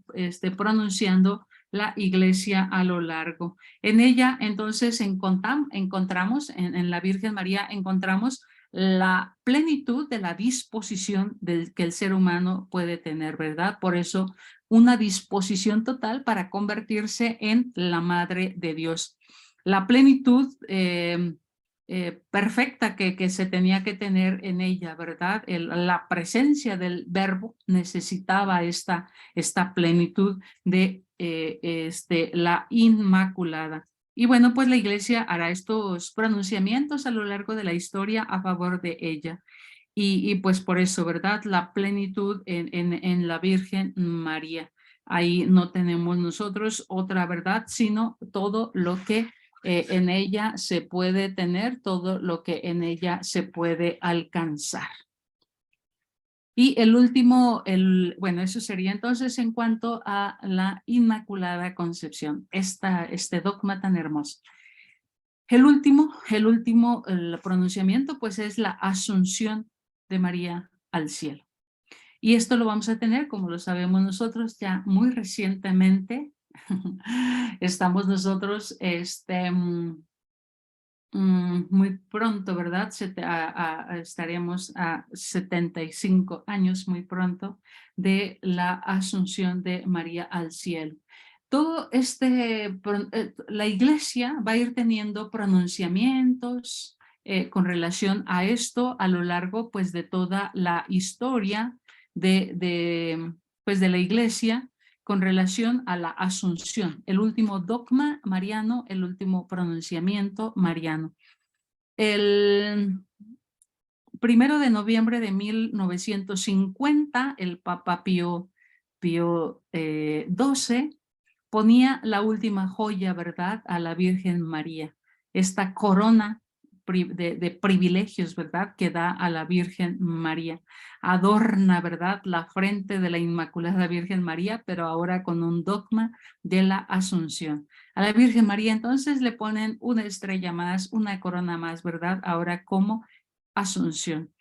S1: pronunciando la iglesia a lo largo. En ella entonces encontramos, en la Virgen María encontramos la plenitud de la disposición que el ser humano puede tener, ¿verdad? Por eso una disposición total para convertirse en la Madre de Dios. La plenitud perfecta que se tenía que tener en ella, ¿verdad? La presencia del Verbo necesitaba esta plenitud de la Inmaculada. Y bueno, pues la iglesia hará estos pronunciamientos a lo largo de la historia a favor de ella. Y pues por eso, ¿verdad? La plenitud en la Virgen María. Ahí no tenemos nosotros otra verdad, sino todo lo que en ella se puede tener, todo lo que en ella se puede alcanzar. Y el último, bueno, eso sería entonces en cuanto a la Inmaculada Concepción, este dogma tan hermoso. El pronunciamiento pues es la asunción de María al cielo. Y esto lo vamos a tener, como lo sabemos nosotros, ya muy recientemente. Estamos nosotros muy pronto, ¿verdad? Estaremos a 75 años muy pronto de la asunción de María al cielo. Todo la iglesia va a ir teniendo pronunciamientos con relación a esto a lo largo pues de toda la historia pues, de la iglesia con relación a la asunción, el último dogma mariano, el último pronunciamiento mariano. El 1 de noviembre de 1950, el Papa Pío XII ponía la última joya, ¿verdad?, a la Virgen María, esta corona de privilegios, ¿verdad?, que da a la Virgen María. Adorna, ¿verdad?, la frente de la Inmaculada Virgen María, pero ahora con un dogma de la Asunción. A la Virgen María entonces le ponen una estrella más, una corona más, ¿verdad?, ahora como Asunción.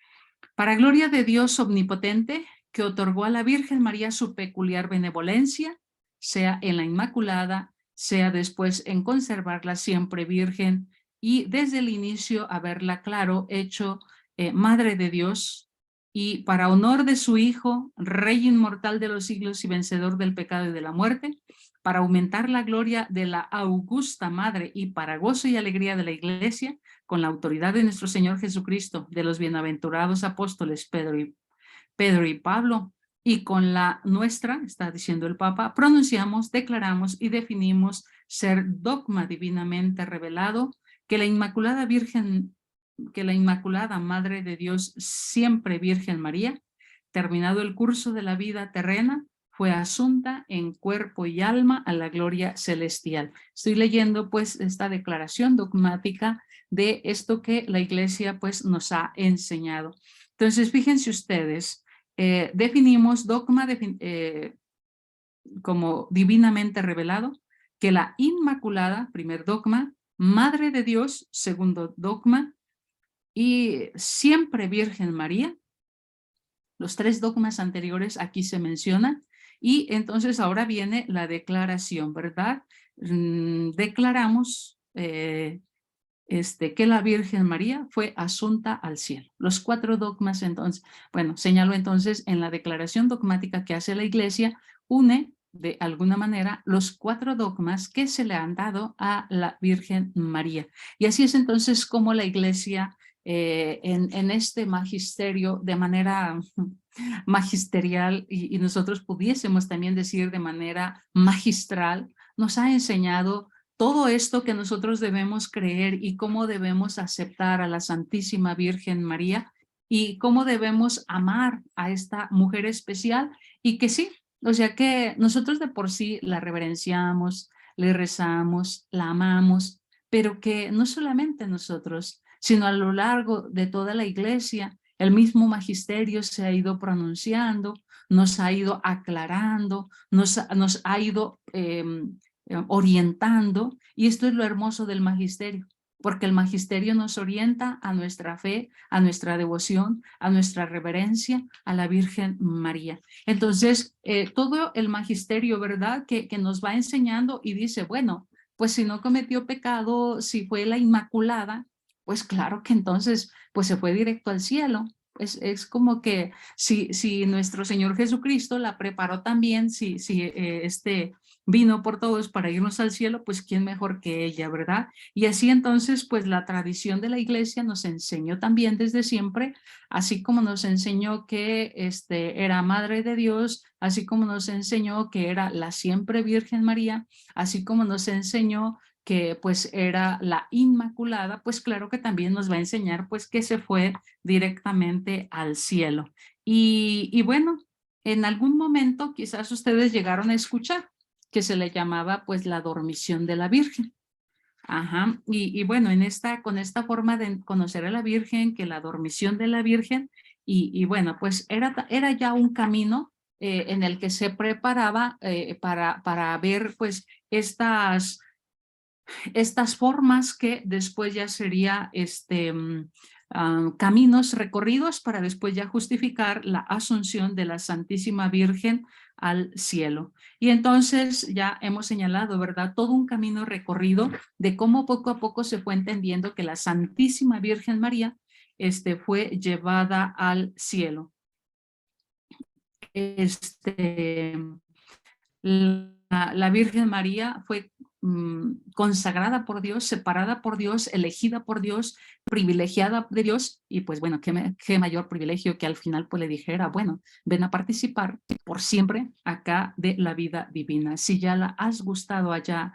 S1: Para gloria de Dios omnipotente, que otorgó a la Virgen María su peculiar benevolencia, sea en la Inmaculada, sea después en conservarla siempre virgen y desde el inicio haberla, claro, hecho Madre de Dios, y para honor de su Hijo, Rey inmortal de los siglos y vencedor del pecado y de la muerte, para aumentar la gloria de la augusta Madre y para gozo y alegría de la Iglesia, con la autoridad de nuestro Señor Jesucristo, de los bienaventurados apóstoles Pedro y Pablo, y con la nuestra, está diciendo el Papa, pronunciamos, declaramos y definimos ser dogma divinamente revelado, que la Inmaculada Madre de Dios, siempre Virgen María, terminado el curso de la vida terrena, fue asunta en cuerpo y alma a la gloria celestial. Estoy leyendo pues esta declaración dogmática de esto que la Iglesia pues nos ha enseñado. Entonces, fíjense ustedes, definimos dogma como divinamente revelado, que la Inmaculada, primer dogma, Madre de Dios, segundo dogma, y siempre Virgen María, los tres dogmas anteriores aquí se mencionan, y entonces ahora viene la declaración, ¿verdad? Declaramos que la Virgen María fue asunta al cielo. Los cuatro dogmas entonces, bueno, señalo entonces en la declaración dogmática que hace la Iglesia, une de alguna manera los cuatro dogmas que se le han dado a la Virgen María. Y así es entonces como la Iglesia en este magisterio de manera magisterial y nosotros pudiésemos también decir de manera magistral, nos ha enseñado todo esto que nosotros debemos creer y cómo debemos aceptar a la Santísima Virgen María y cómo debemos amar a esta mujer especial y que sí, o sea que nosotros de por sí la reverenciamos, le rezamos, la amamos, pero que no solamente nosotros, sino a lo largo de toda la iglesia, el mismo magisterio se ha ido pronunciando, nos ha ido aclarando, nos ha ido orientando, y esto es lo hermoso del magisterio, porque el magisterio nos orienta a nuestra fe, a nuestra devoción, a nuestra reverencia a la Virgen María. Entonces, todo el magisterio, ¿verdad?, que nos va enseñando y dice, bueno, pues si no cometió pecado, si fue la Inmaculada, pues claro que entonces pues se fue directo al cielo. Es como que si nuestro Señor Jesucristo la preparó también, si vino por todos para irnos al cielo, pues quién mejor que ella, ¿verdad? Y así entonces, pues la tradición de la iglesia nos enseñó también desde siempre, así como nos enseñó que era Madre de Dios, así como nos enseñó que era la siempre Virgen María, así como nos enseñó que pues era la Inmaculada, pues claro que también nos va a enseñar pues que se fue directamente al cielo. Y bueno, en algún momento quizás ustedes llegaron a escuchar que se le llamaba pues la dormición de la Virgen. Ajá, y bueno, con esta forma de conocer a la Virgen, que la dormición de la Virgen, y bueno, pues era ya un camino en el que se preparaba para ver pues estas estas formas que después ya sería caminos recorridos para después ya justificar la asunción de la Santísima Virgen al cielo. Y entonces ya hemos señalado, ¿verdad? Todo un camino recorrido de cómo poco a poco se fue entendiendo que la Santísima Virgen María fue llevada al cielo. La Virgen María fue consagrada por Dios, separada por Dios, elegida por Dios, privilegiada de Dios, y pues bueno, qué mayor privilegio que al final pues le dijera, bueno, ven a participar por siempre acá de la vida divina. Si ya la has gustado allá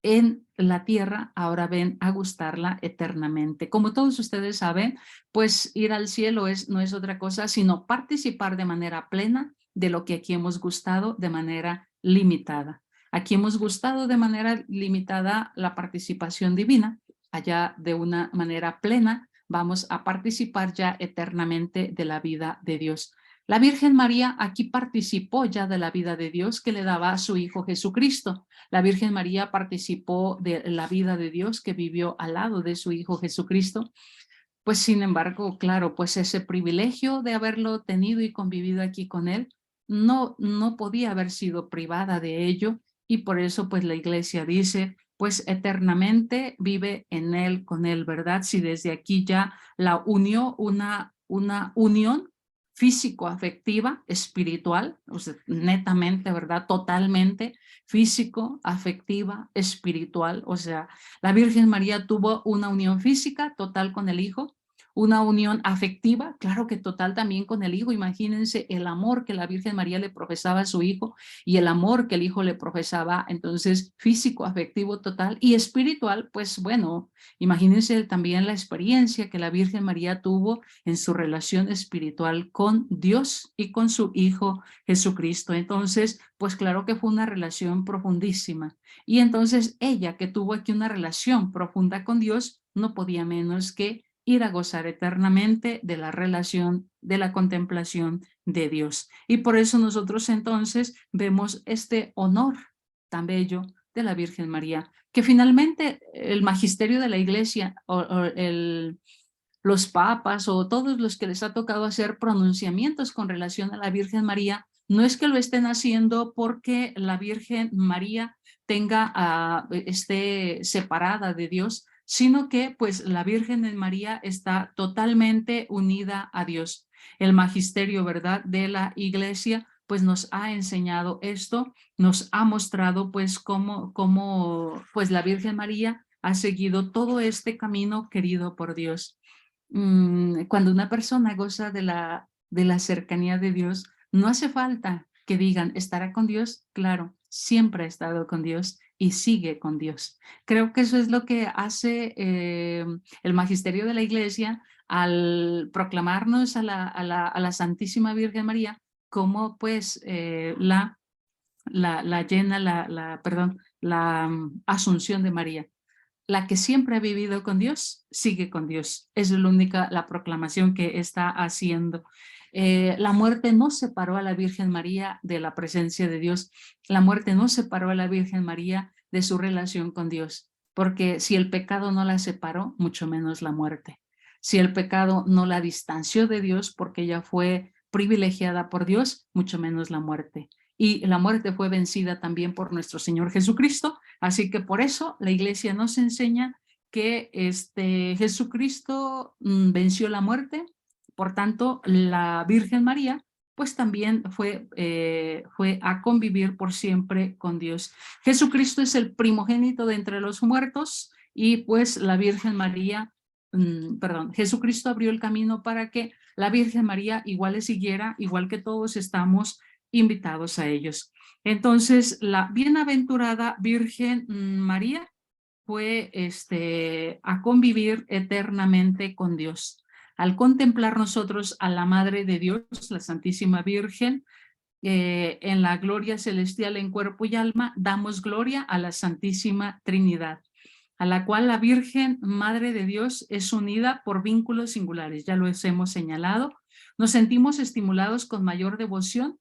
S1: en la tierra, ahora ven a gustarla eternamente. Como todos ustedes saben, pues ir al cielo no es otra cosa, sino participar de manera plena de lo que aquí hemos gustado de manera limitada. Aquí hemos gustado de manera limitada la participación divina, allá de una manera plena vamos a participar ya eternamente de la vida de Dios. La Virgen María aquí participó ya de la vida de Dios que le daba a su Hijo Jesucristo. La Virgen María participó de la vida de Dios que vivió al lado de su Hijo Jesucristo. Pues sin embargo, claro, pues ese privilegio de haberlo tenido y convivido aquí con él no podía haber sido privada de ello, y por eso pues la Iglesia dice, pues eternamente vive en él, con él, ¿verdad? Si desde aquí ya la unió una unión físico-afectiva, espiritual, o sea, netamente, ¿verdad? Totalmente físico, afectiva, espiritual, o sea, la Virgen María tuvo una unión física total con el Hijo, una unión afectiva, claro que total también con el Hijo. Imagínense el amor que la Virgen María le profesaba a su Hijo y el amor que el Hijo le profesaba, entonces físico, afectivo total, y espiritual, pues bueno, imagínense también la experiencia que la Virgen María tuvo en su relación espiritual con Dios y con su Hijo Jesucristo. Entonces, pues claro que fue una relación profundísima. Y entonces ella, que tuvo aquí una relación profunda con Dios, no podía menos que ir a gozar eternamente de la relación, de la contemplación de Dios. Y por eso nosotros entonces vemos este honor tan bello de la Virgen María, que finalmente el magisterio de la Iglesia o los papas o todos los que les ha tocado hacer pronunciamientos con relación a la Virgen María, no es que lo estén haciendo porque la Virgen María esté separada de Dios, sino que pues la Virgen María está totalmente unida a Dios. El magisterio, ¿verdad?, de la Iglesia pues nos ha enseñado esto, nos ha mostrado pues cómo pues la Virgen María ha seguido todo este camino querido por Dios. Cuando una persona goza de la cercanía de Dios, no hace falta que digan, ¿estará con Dios? Claro, siempre ha estado con Dios y sigue con Dios. Creo que eso es lo que hace el magisterio de la Iglesia al proclamarnos a la Santísima Virgen María como pues la Asunción de María. La que siempre ha vivido con Dios, sigue con Dios. Es la única la proclamación que está haciendo. La muerte no separó a la Virgen María de la presencia de Dios. La muerte no separó a la Virgen María de su relación con Dios. Porque si el pecado no la separó, mucho menos la muerte. Si el pecado no la distanció de Dios porque ella fue privilegiada por Dios, mucho menos la muerte. Y la muerte fue vencida también por nuestro Señor Jesucristo. Así que por eso la Iglesia nos enseña que Jesucristo venció la muerte, por tanto la Virgen María pues también fue a convivir por siempre con Dios. Jesucristo es el primogénito de entre los muertos y pues la Virgen María, Jesucristo abrió el camino para que la Virgen María igual le siguiera, igual que todos estamos invitados a ellos. Entonces, la bienaventurada Virgen María fue a convivir eternamente con Dios. Al contemplar nosotros a la Madre de Dios, la Santísima Virgen, en la gloria celestial en cuerpo y alma, damos gloria a la Santísima Trinidad, a la cual la Virgen Madre de Dios es unida por vínculos singulares. Ya lo hemos señalado. Nos sentimos estimulados con mayor devoción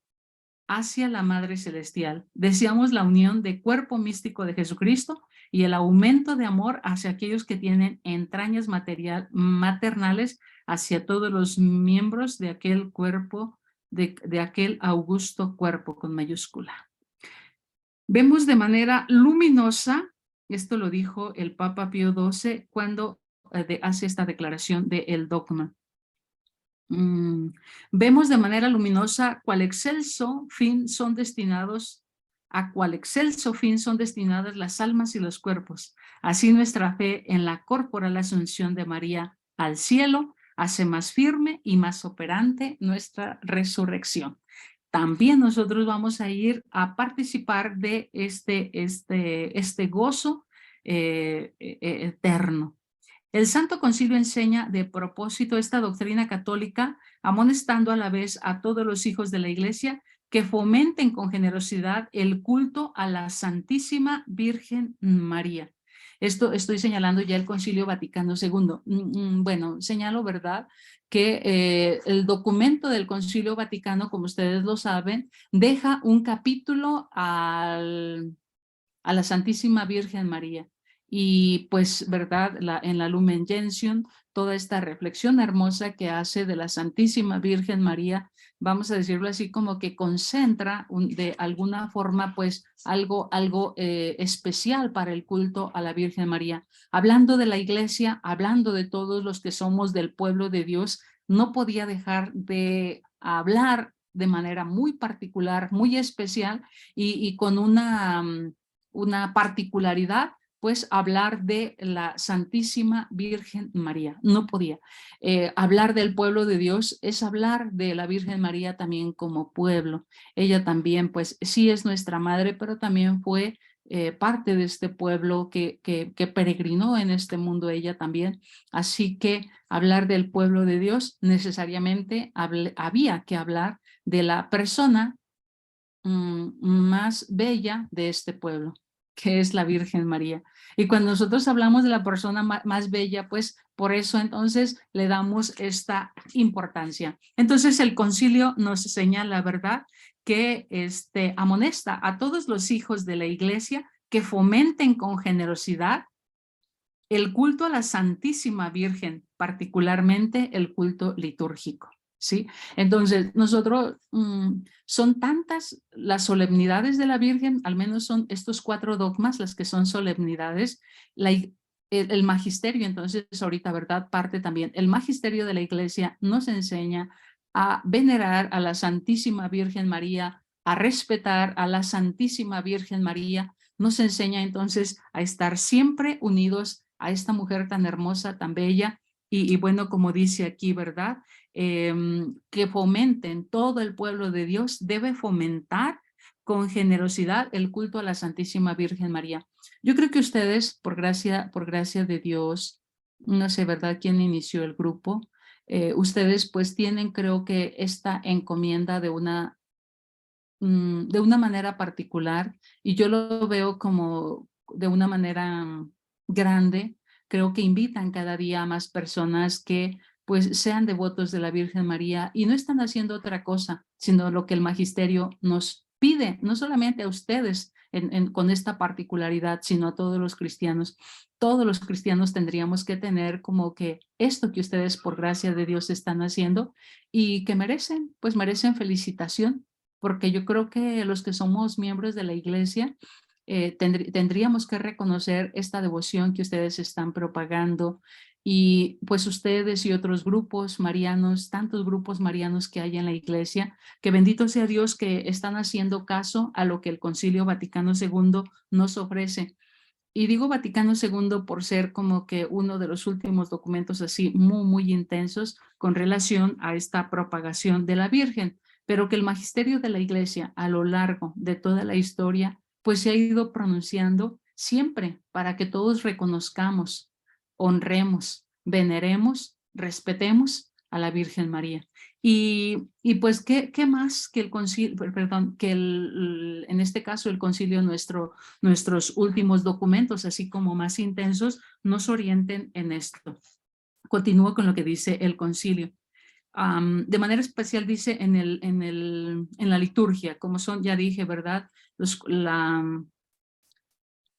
S1: hacia la Madre Celestial. Deseamos la unión de cuerpo místico de Jesucristo y el aumento de amor hacia aquellos que tienen entrañas maternales hacia todos los miembros de aquel cuerpo, de aquel augusto cuerpo con mayúscula. Vemos de manera luminosa, esto lo dijo el Papa Pío XII cuando hace esta declaración del dogma. Vemos de manera luminosa a cuál excelso fin son destinadas las almas y los cuerpos. Así nuestra fe en la corporal asunción de María al cielo hace más firme y más operante nuestra resurrección. También nosotros vamos a ir a participar de este gozo eterno. El Santo Concilio enseña de propósito esta doctrina católica, amonestando a la vez a todos los hijos de la Iglesia que fomenten con generosidad el culto a la Santísima Virgen María. Esto estoy señalando ya el Concilio Vaticano II. Bueno, señalo, ¿verdad?, que el documento del Concilio Vaticano, como ustedes lo saben, deja un capítulo a la Santísima Virgen María. Y pues, ¿verdad?, en la Lumen Gentium, toda esta reflexión hermosa que hace de la Santísima Virgen María, vamos a decirlo así, como que concentra de alguna forma pues algo especial para el culto a la Virgen María. Hablando de la Iglesia, hablando de todos los que somos del pueblo de Dios, no podía dejar de hablar de manera muy particular, muy especial y con una particularidad, pues hablar de la Santísima Virgen María. No podía. Hablar del pueblo de Dios es hablar de la Virgen María también como pueblo. Ella también, pues sí es nuestra madre, pero también fue parte de este pueblo que peregrinó en este mundo ella también. Así que hablar del pueblo de Dios necesariamente había que hablar de la persona más bella de este pueblo, que es la Virgen María. Y cuando nosotros hablamos de la persona más bella, pues por eso entonces le damos esta importancia. Entonces el concilio nos señala, ¿verdad?, que amonesta a todos los hijos de la Iglesia que fomenten con generosidad el culto a la Santísima Virgen, particularmente el culto litúrgico. ¿Sí? Entonces, nosotros, son tantas las solemnidades de la Virgen, al menos son estos 4 dogmas las que son solemnidades, el magisterio, entonces ahorita, ¿verdad?, parte también, el magisterio de la Iglesia nos enseña a venerar a la Santísima Virgen María, a respetar a la Santísima Virgen María, nos enseña entonces a estar siempre unidos a esta mujer tan hermosa, tan bella, y bueno, como dice aquí, ¿verdad?, que fomenten, todo el pueblo de Dios debe fomentar con generosidad el culto a la Santísima Virgen María. Yo creo que ustedes, por gracia de Dios, no sé, ¿verdad?, quién inició el grupo, ustedes pues tienen, creo que esta encomienda de una manera particular, y yo lo veo como de una manera grande. Creo que invitan cada día a más personas que pues sean devotos de la Virgen María y no están haciendo otra cosa, sino lo que el magisterio nos pide, no solamente a ustedes con esta particularidad, sino a todos los cristianos. Todos los cristianos tendríamos que tener como que esto que ustedes por gracia de Dios están haciendo y que merecen, pues merecen felicitación, porque yo creo que los que somos miembros de la Iglesia tendríamos que reconocer esta devoción que ustedes están propagando, y pues ustedes y otros grupos marianos, tantos grupos marianos que hay en la Iglesia, que bendito sea Dios que están haciendo caso a lo que el Concilio Vaticano II nos ofrece. Y digo Vaticano II por ser como que uno de los últimos documentos así muy, muy intensos con relación a esta propagación de la Virgen, pero que el magisterio de la Iglesia a lo largo de toda la historia pues se ha ido pronunciando siempre para que todos reconozcamos, honremos, veneremos, respetemos a la Virgen María. Y pues, ¿qué más que el concilio, perdón, que en este caso el concilio nuestros últimos documentos, así como más intensos, nos orienten en esto? Continúo con lo que dice el concilio. de manera especial dice en la liturgia, como son, ya dije, ¿verdad?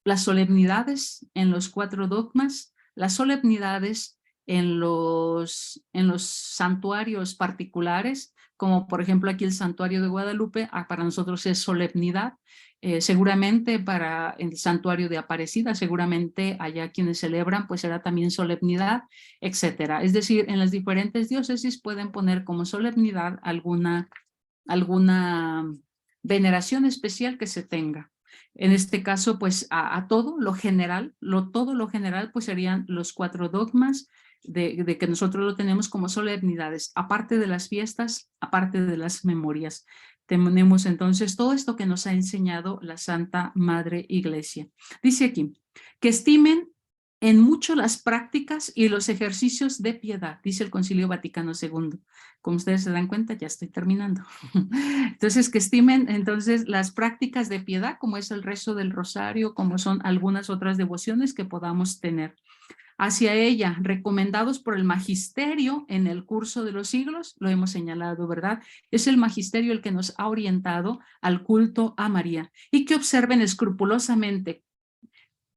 S1: Las solemnidades en los 4 dogmas, las solemnidades en los santuarios particulares, como por ejemplo aquí el santuario de Guadalupe, para nosotros es solemnidad, seguramente para el santuario de Aparecida, seguramente allá quienes celebran pues será también solemnidad, etcétera. Es decir, en las diferentes diócesis pueden poner como solemnidad alguna veneración especial que se tenga. En este caso, pues a todo lo general, pues serían los 4 dogmas de que nosotros lo tenemos como solemnidades, aparte de las fiestas, aparte de las memorias. Tenemos entonces todo esto que nos ha enseñado la Santa Madre Iglesia. Dice aquí, que estimen en mucho las prácticas y los ejercicios de piedad, dice el Concilio Vaticano II. Como ustedes se dan cuenta, ya estoy terminando. Entonces, que estimen entonces las prácticas de piedad, como es el rezo del rosario, como son algunas otras devociones que podamos tener. Hacia ella, recomendados por el magisterio en el curso de los siglos, lo hemos señalado, ¿verdad? Es el magisterio el que nos ha orientado al culto a María, y que observen escrupulosamente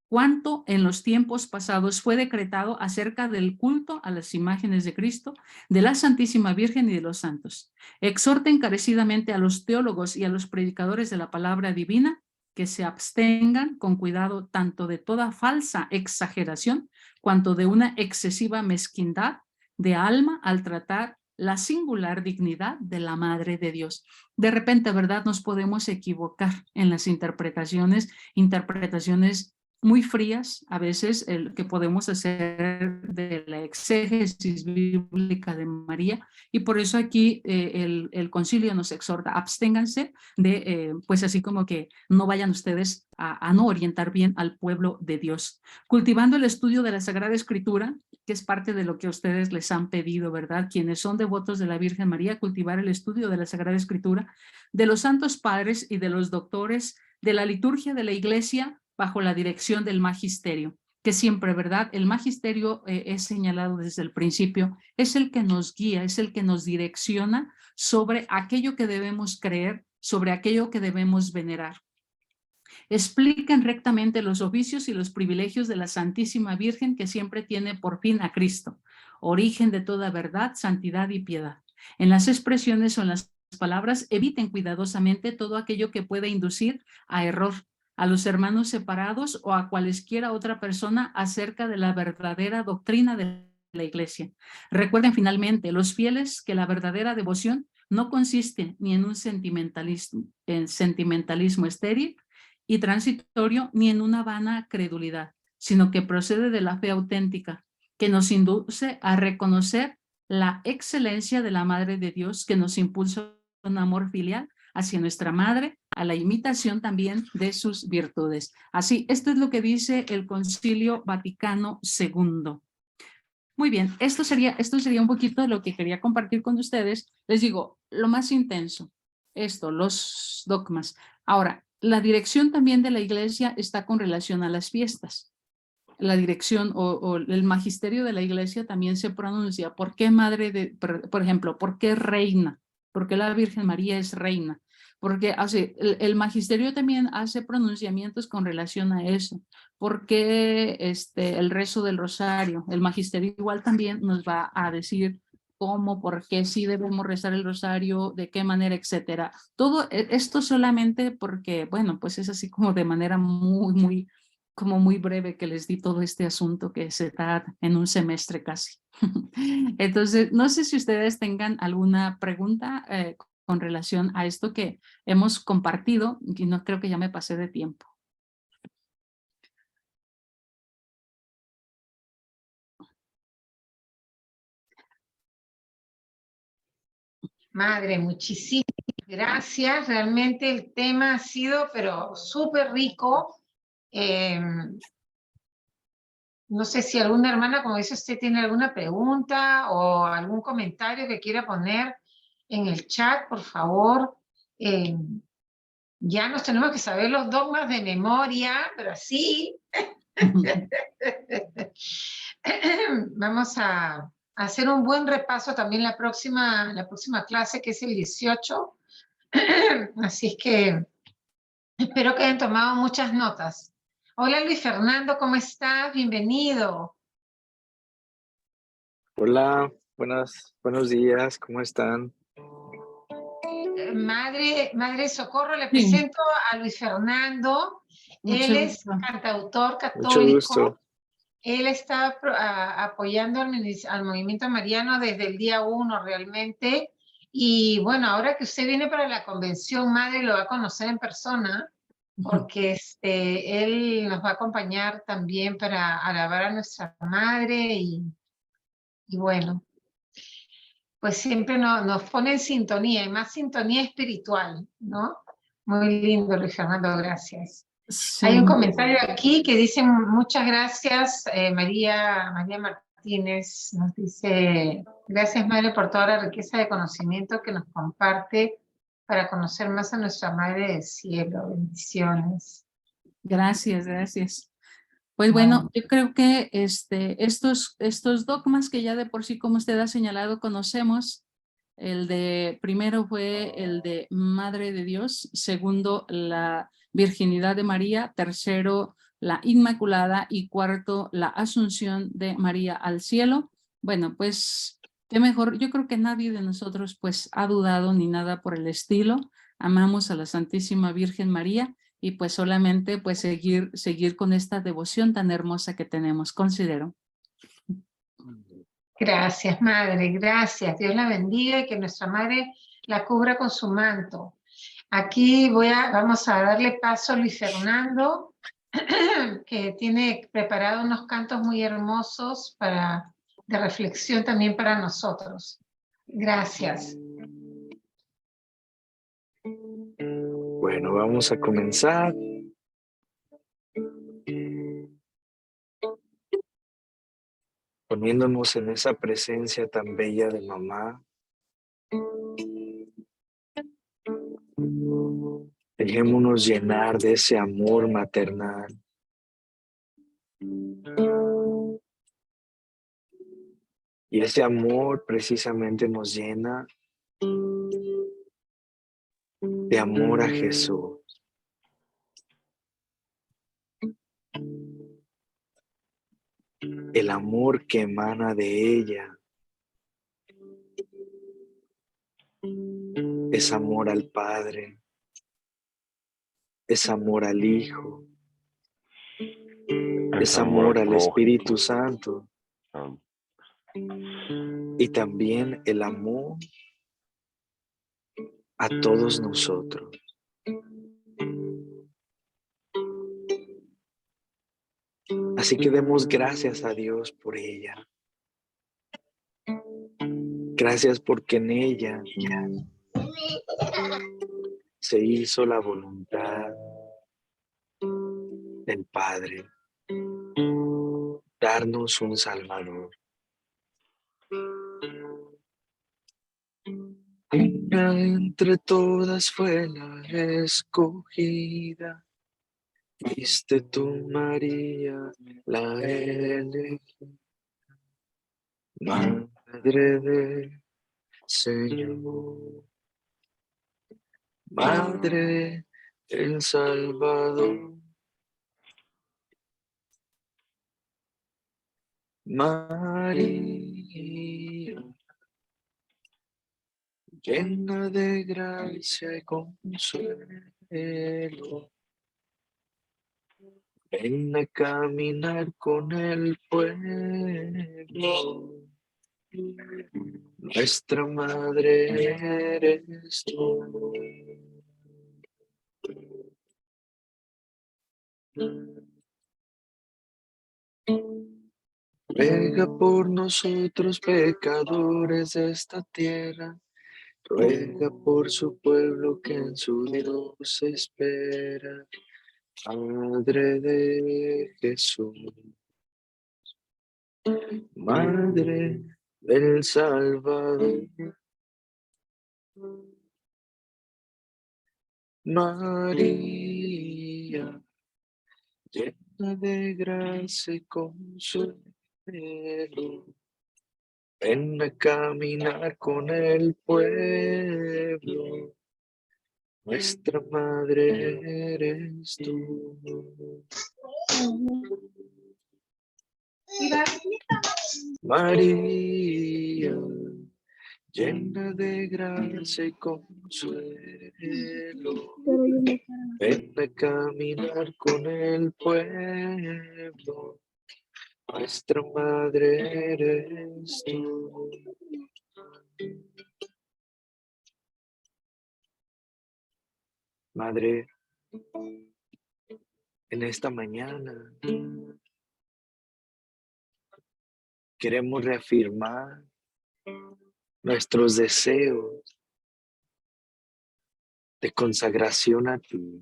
S1: cuánto en los tiempos pasados fue decretado acerca del culto a las imágenes de Cristo, de la Santísima Virgen y de los santos. Exhorta encarecidamente a los teólogos y a los predicadores de la palabra divina que se abstengan con cuidado tanto de toda falsa exageración cuanto de una excesiva mezquindad de alma al tratar la singular dignidad de la Madre de Dios. De repente, ¿verdad? Nos podemos equivocar en las interpretaciones muy frías a veces el que podemos hacer de la exégesis bíblica de María, y por eso aquí el concilio nos exhorta, absténganse de, pues así como que no vayan ustedes a no orientar bien al pueblo de Dios. Cultivando el estudio de la Sagrada Escritura, que es parte de lo que ustedes les han pedido, ¿verdad? Quienes son devotos de la Virgen María, cultivar el estudio de la Sagrada Escritura, de los santos padres y de los doctores de la liturgia de la Iglesia, bajo la dirección del magisterio, que siempre, ¿verdad? El magisterio es señalado desde el principio, es el que nos guía, es el que nos direcciona sobre aquello que debemos creer, sobre aquello que debemos venerar. Explican rectamente los oficios y los privilegios de la Santísima Virgen, que siempre tiene por fin a Cristo, origen de toda verdad, santidad y piedad. En las expresiones o en las palabras eviten cuidadosamente todo aquello que pueda inducir a error a los hermanos separados o a cualesquiera otra persona acerca de la verdadera doctrina de la Iglesia. Recuerden finalmente, los fieles, que la verdadera devoción no consiste ni en un sentimentalismo estéril y transitorio, ni en una vana credulidad, sino que procede de la fe auténtica, que nos induce a reconocer la excelencia de la Madre de Dios, que nos impulsa un amor filial hacia nuestra Madre, a la imitación también de sus virtudes. Así, esto es lo que dice el Concilio Vaticano II. Muy bien, esto sería un poquito de lo que quería compartir con ustedes. Les digo, lo más intenso, los dogmas. Ahora, la dirección también de la Iglesia está con relación a las fiestas. La dirección o el magisterio de la Iglesia también se pronuncia. ¿Por qué madre de, por ejemplo, por qué reina? ¿Por qué la Virgen María es reina? Porque el magisterio también hace pronunciamientos con relación a eso. ¿Por qué el rezo del rosario? El magisterio igual también nos va a decir cómo, por qué sí debemos rezar el rosario, de qué manera, etcétera. Todo esto solamente porque, bueno, pues es así como de manera muy breve que les di todo este asunto que se da en un semestre casi. Entonces, no sé si ustedes tengan alguna pregunta con relación a esto que hemos compartido, y no creo que ya me pasé de tiempo.
S2: Madre, muchísimas gracias. Realmente el tema ha sido, pero súper rico. No sé si alguna hermana, como dice usted, tiene alguna pregunta o algún comentario que quiera poner en el chat, por favor. Ya nos tenemos que saber los dogmas de memoria, pero así. Vamos a hacer un buen repaso también la próxima clase, que es el 18. Así es que espero que hayan tomado muchas notas. Hola Luis Fernando, ¿cómo estás? Bienvenido.
S3: Hola, buenos días, ¿cómo están?
S2: Madre Socorro, le
S1: Sí,
S2: presento a Luis Fernando. Él
S1: mucho
S2: es
S1: gusto.
S2: cantautor
S3: Mucho
S2: católico.
S3: gusto.
S2: Él está apoyando al movimiento mariano desde el día 1 realmente. Y bueno, ahora que usted viene para la convención, madre, lo va a conocer en persona, porque él nos va a acompañar también para alabar a nuestra madre y bueno, pues siempre nos pone en sintonía, y más sintonía espiritual, ¿no? Muy lindo, Luis Fernando, gracias. Hay un
S1: Sí,
S2: comentario aquí que dice muchas gracias, María Martínez nos dice, gracias Madre por toda la riqueza de conocimiento que nos comparte para conocer más a nuestra Madre del Cielo. Bendiciones.
S1: gracias, gracias. Pues bueno,
S2: Bueno,
S1: yo creo que estos dogmas que ya de por sí, como usted ha señalado, conocemos. El de primero fue el de Madre de Dios, segundo la Virginidad de María, tercero la Inmaculada y cuarto la Asunción de María al cielo. Bueno, pues qué mejor, yo creo que nadie de nosotros pues ha dudado ni nada por el estilo. Amamos a la Santísima Virgen María y pues solamente pues seguir con esta devoción tan hermosa que tenemos, considero.
S2: gracias Madre, gracias. Dios la bendiga y que nuestra Madre la cubra con su manto. Aquí vamos a darle paso a Luis Fernando, que tiene preparado unos cantos muy hermosos de reflexión también para nosotros. Gracias.
S3: Bueno, vamos a comenzar. Poniéndonos en esa presencia tan bella de mamá. Dejémonos llenar de ese amor maternal. Y ese amor precisamente nos llena de amor a Jesús. El amor que emana de ella es amor al Padre, es amor al Hijo, es amor al Espíritu Santo y también el amor a todos nosotros. Así que demos gracias a Dios por ella. Gracias porque en ella se hizo la voluntad del Padre, darnos un Salvador. Ella entre todas fue la escogida. Fuiste tú, María, la elegida, Madre del Señor, Madre del Salvador, María, llena de gracia y consuelo. Ven a caminar con el pueblo. Nuestra madre eres tú. Ruega por nosotros pecadores de esta tierra. Ruega por su pueblo que en su Dios espera. Madre de Jesús, Madre del Salvador, María, llena de gracia y consuelo, ven a caminar con el pueblo. Nuestra madre eres tú. María, llena de gracia y consuelo, ven a caminar con el pueblo. Nuestra madre eres tú. Madre, en esta mañana queremos reafirmar nuestros deseos de consagración a ti.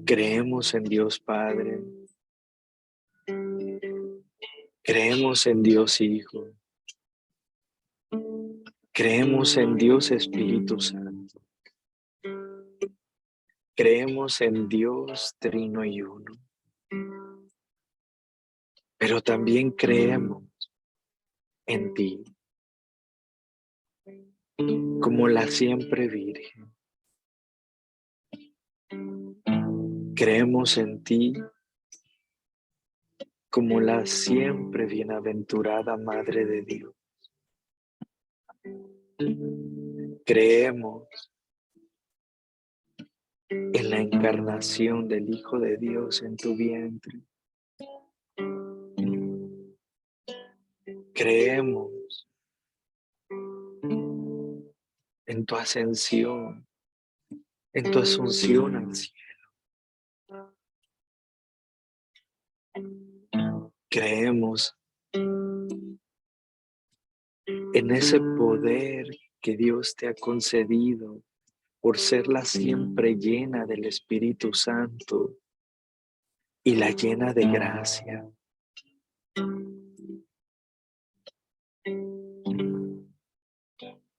S3: Creemos en Dios Padre, creemos en Dios Hijo, creemos en Dios Espíritu Santo, creemos en Dios Trino y Uno, pero también creemos en ti como la siempre Virgen. Creemos en ti como la siempre bienaventurada Madre de Dios. Creemos en la encarnación del Hijo de Dios en tu vientre. Creemos en tu ascensión, en tu asunción al cielo. Creemos en ese poder que Dios te ha concedido por ser la siempre llena del Espíritu Santo y la llena de gracia.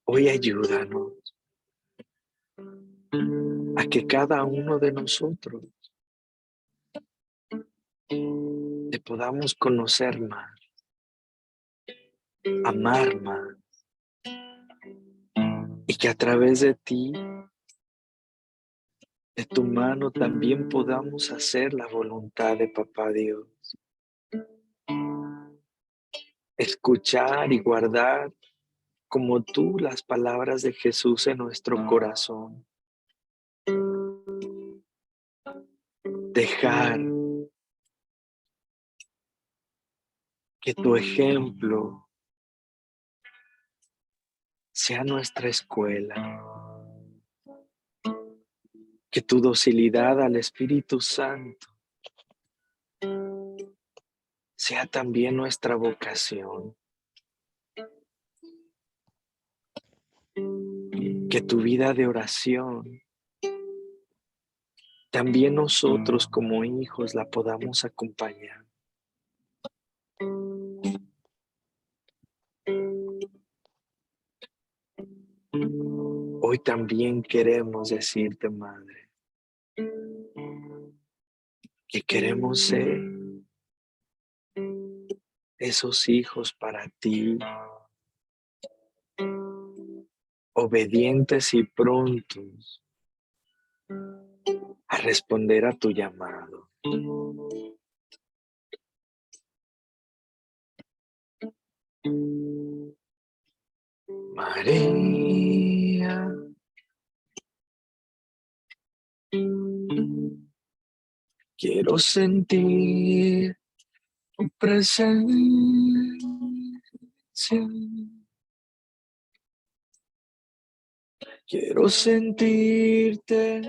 S3: Hoy ayúdanos a que cada uno de nosotros te podamos conocer más, amar más, y que a través de ti, de tu mano, también podamos hacer la voluntad de Papá Dios. Escuchar y guardar como tú las palabras de Jesús en nuestro corazón. Dejar que tu ejemplo sea nuestra escuela. Que tu docilidad al Espíritu Santo sea también nuestra vocación. Que tu vida de oración también nosotros como hijos la podamos acompañar. Hoy también queremos decirte, Madre, que queremos ser esos hijos para ti, obedientes y prontos a responder a tu llamado. María, quiero sentir tu presencia. Quiero sentirte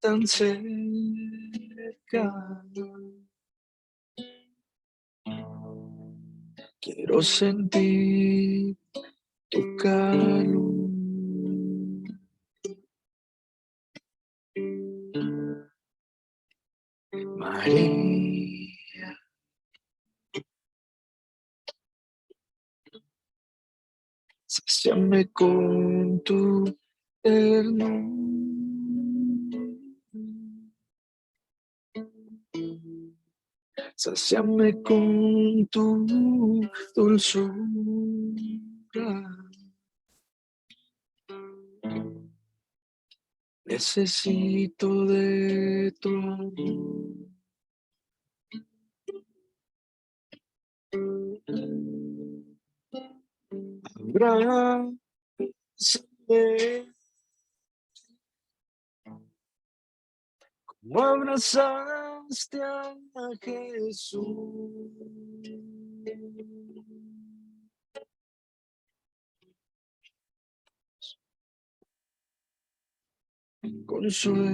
S3: tan cerca. Quiero sentir tu calor. María, sáciame con tu ternura. sáciame con tu dulzura. Necesito de tu amor. Abrázame como abrazaste a Jesús. Consuela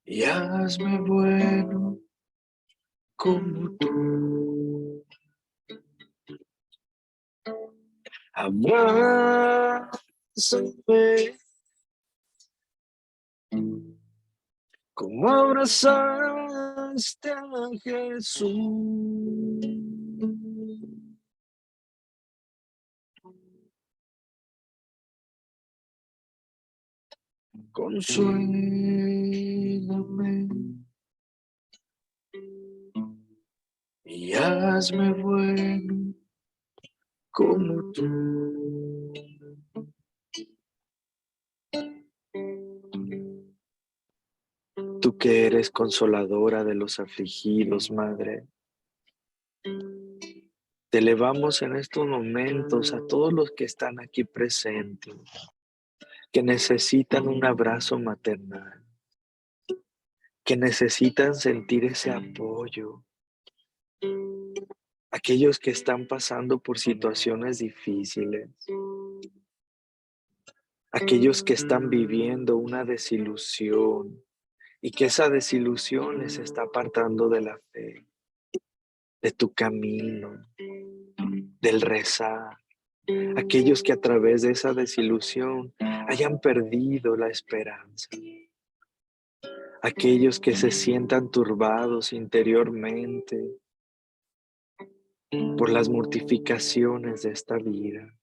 S3: y hazme bueno como tú. Abrázame como abrazaste a Jesús. Consuélame y hazme bueno como tú. Tú que eres consoladora de los afligidos, Madre, te elevamos en estos momentos a todos los que están aquí presentes, que necesitan un abrazo maternal, que necesitan sentir ese apoyo, aquellos que están pasando por situaciones difíciles, aquellos que están viviendo una desilusión y que esa desilusión les está apartando de la fe, de tu camino, del rezar. Aquellos que a través de esa desilusión hayan perdido la esperanza. Aquellos que se sientan turbados interiormente por las mortificaciones de esta vida.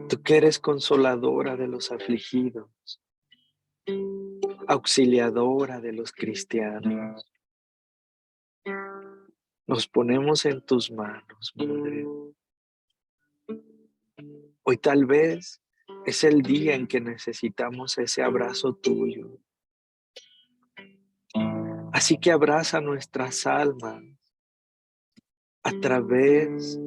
S3: Tú que eres consoladora de los afligidos, auxiliadora de los cristianos, nos ponemos en tus manos, Madre. Hoy tal vez es el día en que necesitamos ese abrazo tuyo. Así que abraza nuestras almas a través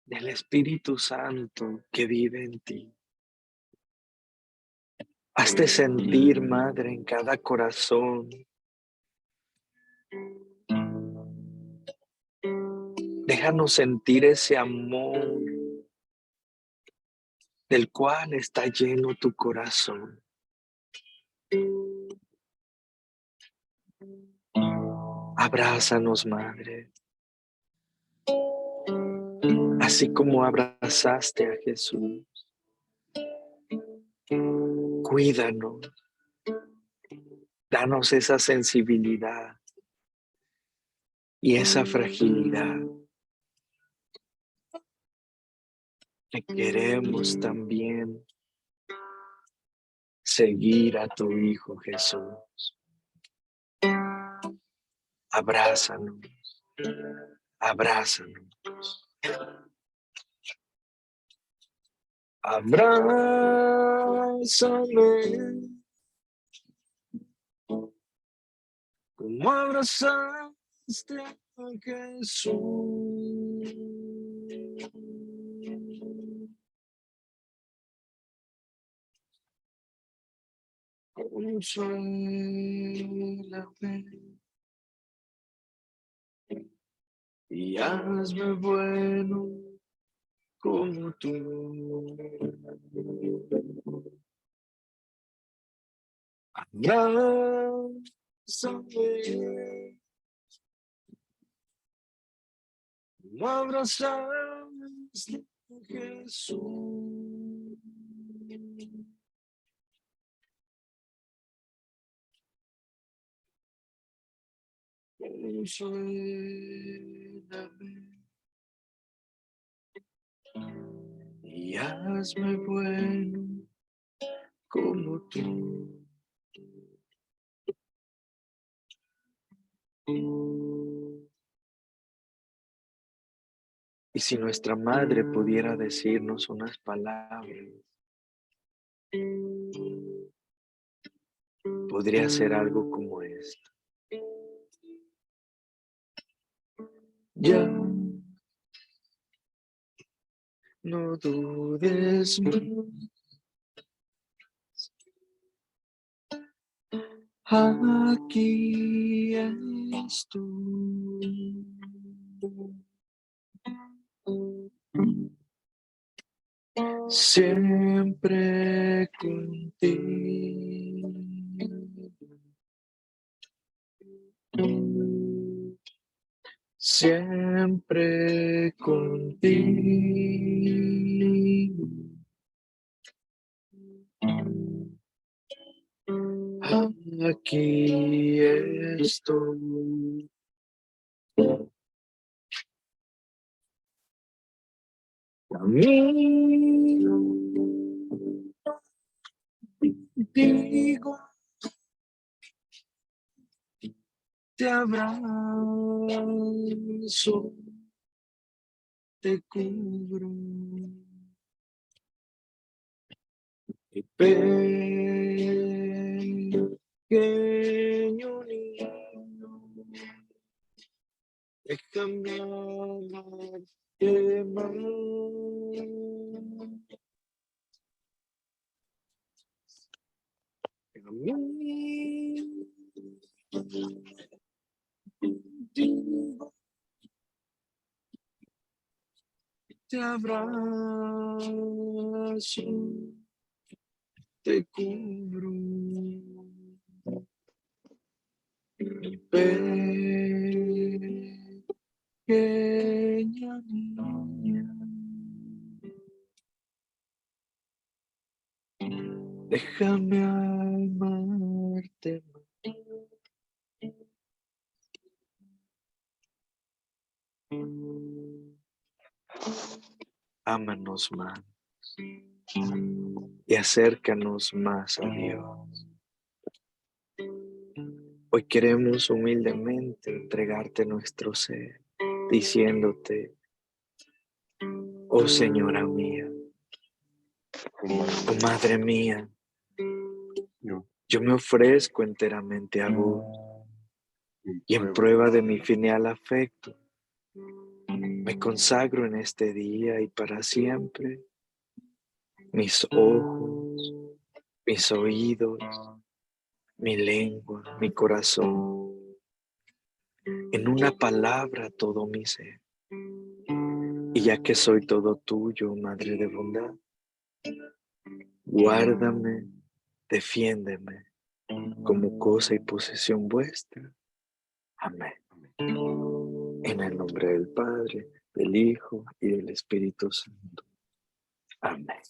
S3: del Espíritu Santo que vive en ti. Hazte sentir, Madre, en cada corazón. Déjanos sentir ese amor del cual está lleno tu corazón. Abrázanos, Madre, así como abrazaste a Jesús. Cuídanos, danos esa sensibilidad y esa fragilidad que queremos también seguir a tu Hijo Jesús. Abrázanos, abrázanos. Abrázame como abrazaste a Jesús. Consuélame y hazme bueno como tú. Abrázame, como abrazaste a Jesús. Consuélame y hazme bueno como tú. Y si nuestra madre pudiera decirnos unas palabras, podría ser algo como esto. Ya no dudes más. Aquí estoy. Siempre contigo. Siempre contigo. Aquí estoy. Camino contigo, te abrazo, te cubro. Y pequeño niño, déjame amarte más. Contigo te abrazo, te cubro. Mi pequeña niña, déjame amarte más. Ámanos más y acércanos más a Dios. Hoy queremos humildemente entregarte nuestro ser, diciéndote, oh Señora mía, oh Madre mía, yo me ofrezco enteramente a vos y en prueba de mi filial afecto, me consagro en este día y para siempre mis ojos, mis oídos, mi lengua, mi corazón, en una palabra todo mi ser. Y ya que soy todo tuyo, Madre de bondad, guárdame, defiéndeme como cosa y posesión vuestra. Amén. En el nombre del Padre, del Hijo y del Espíritu Santo. Amén.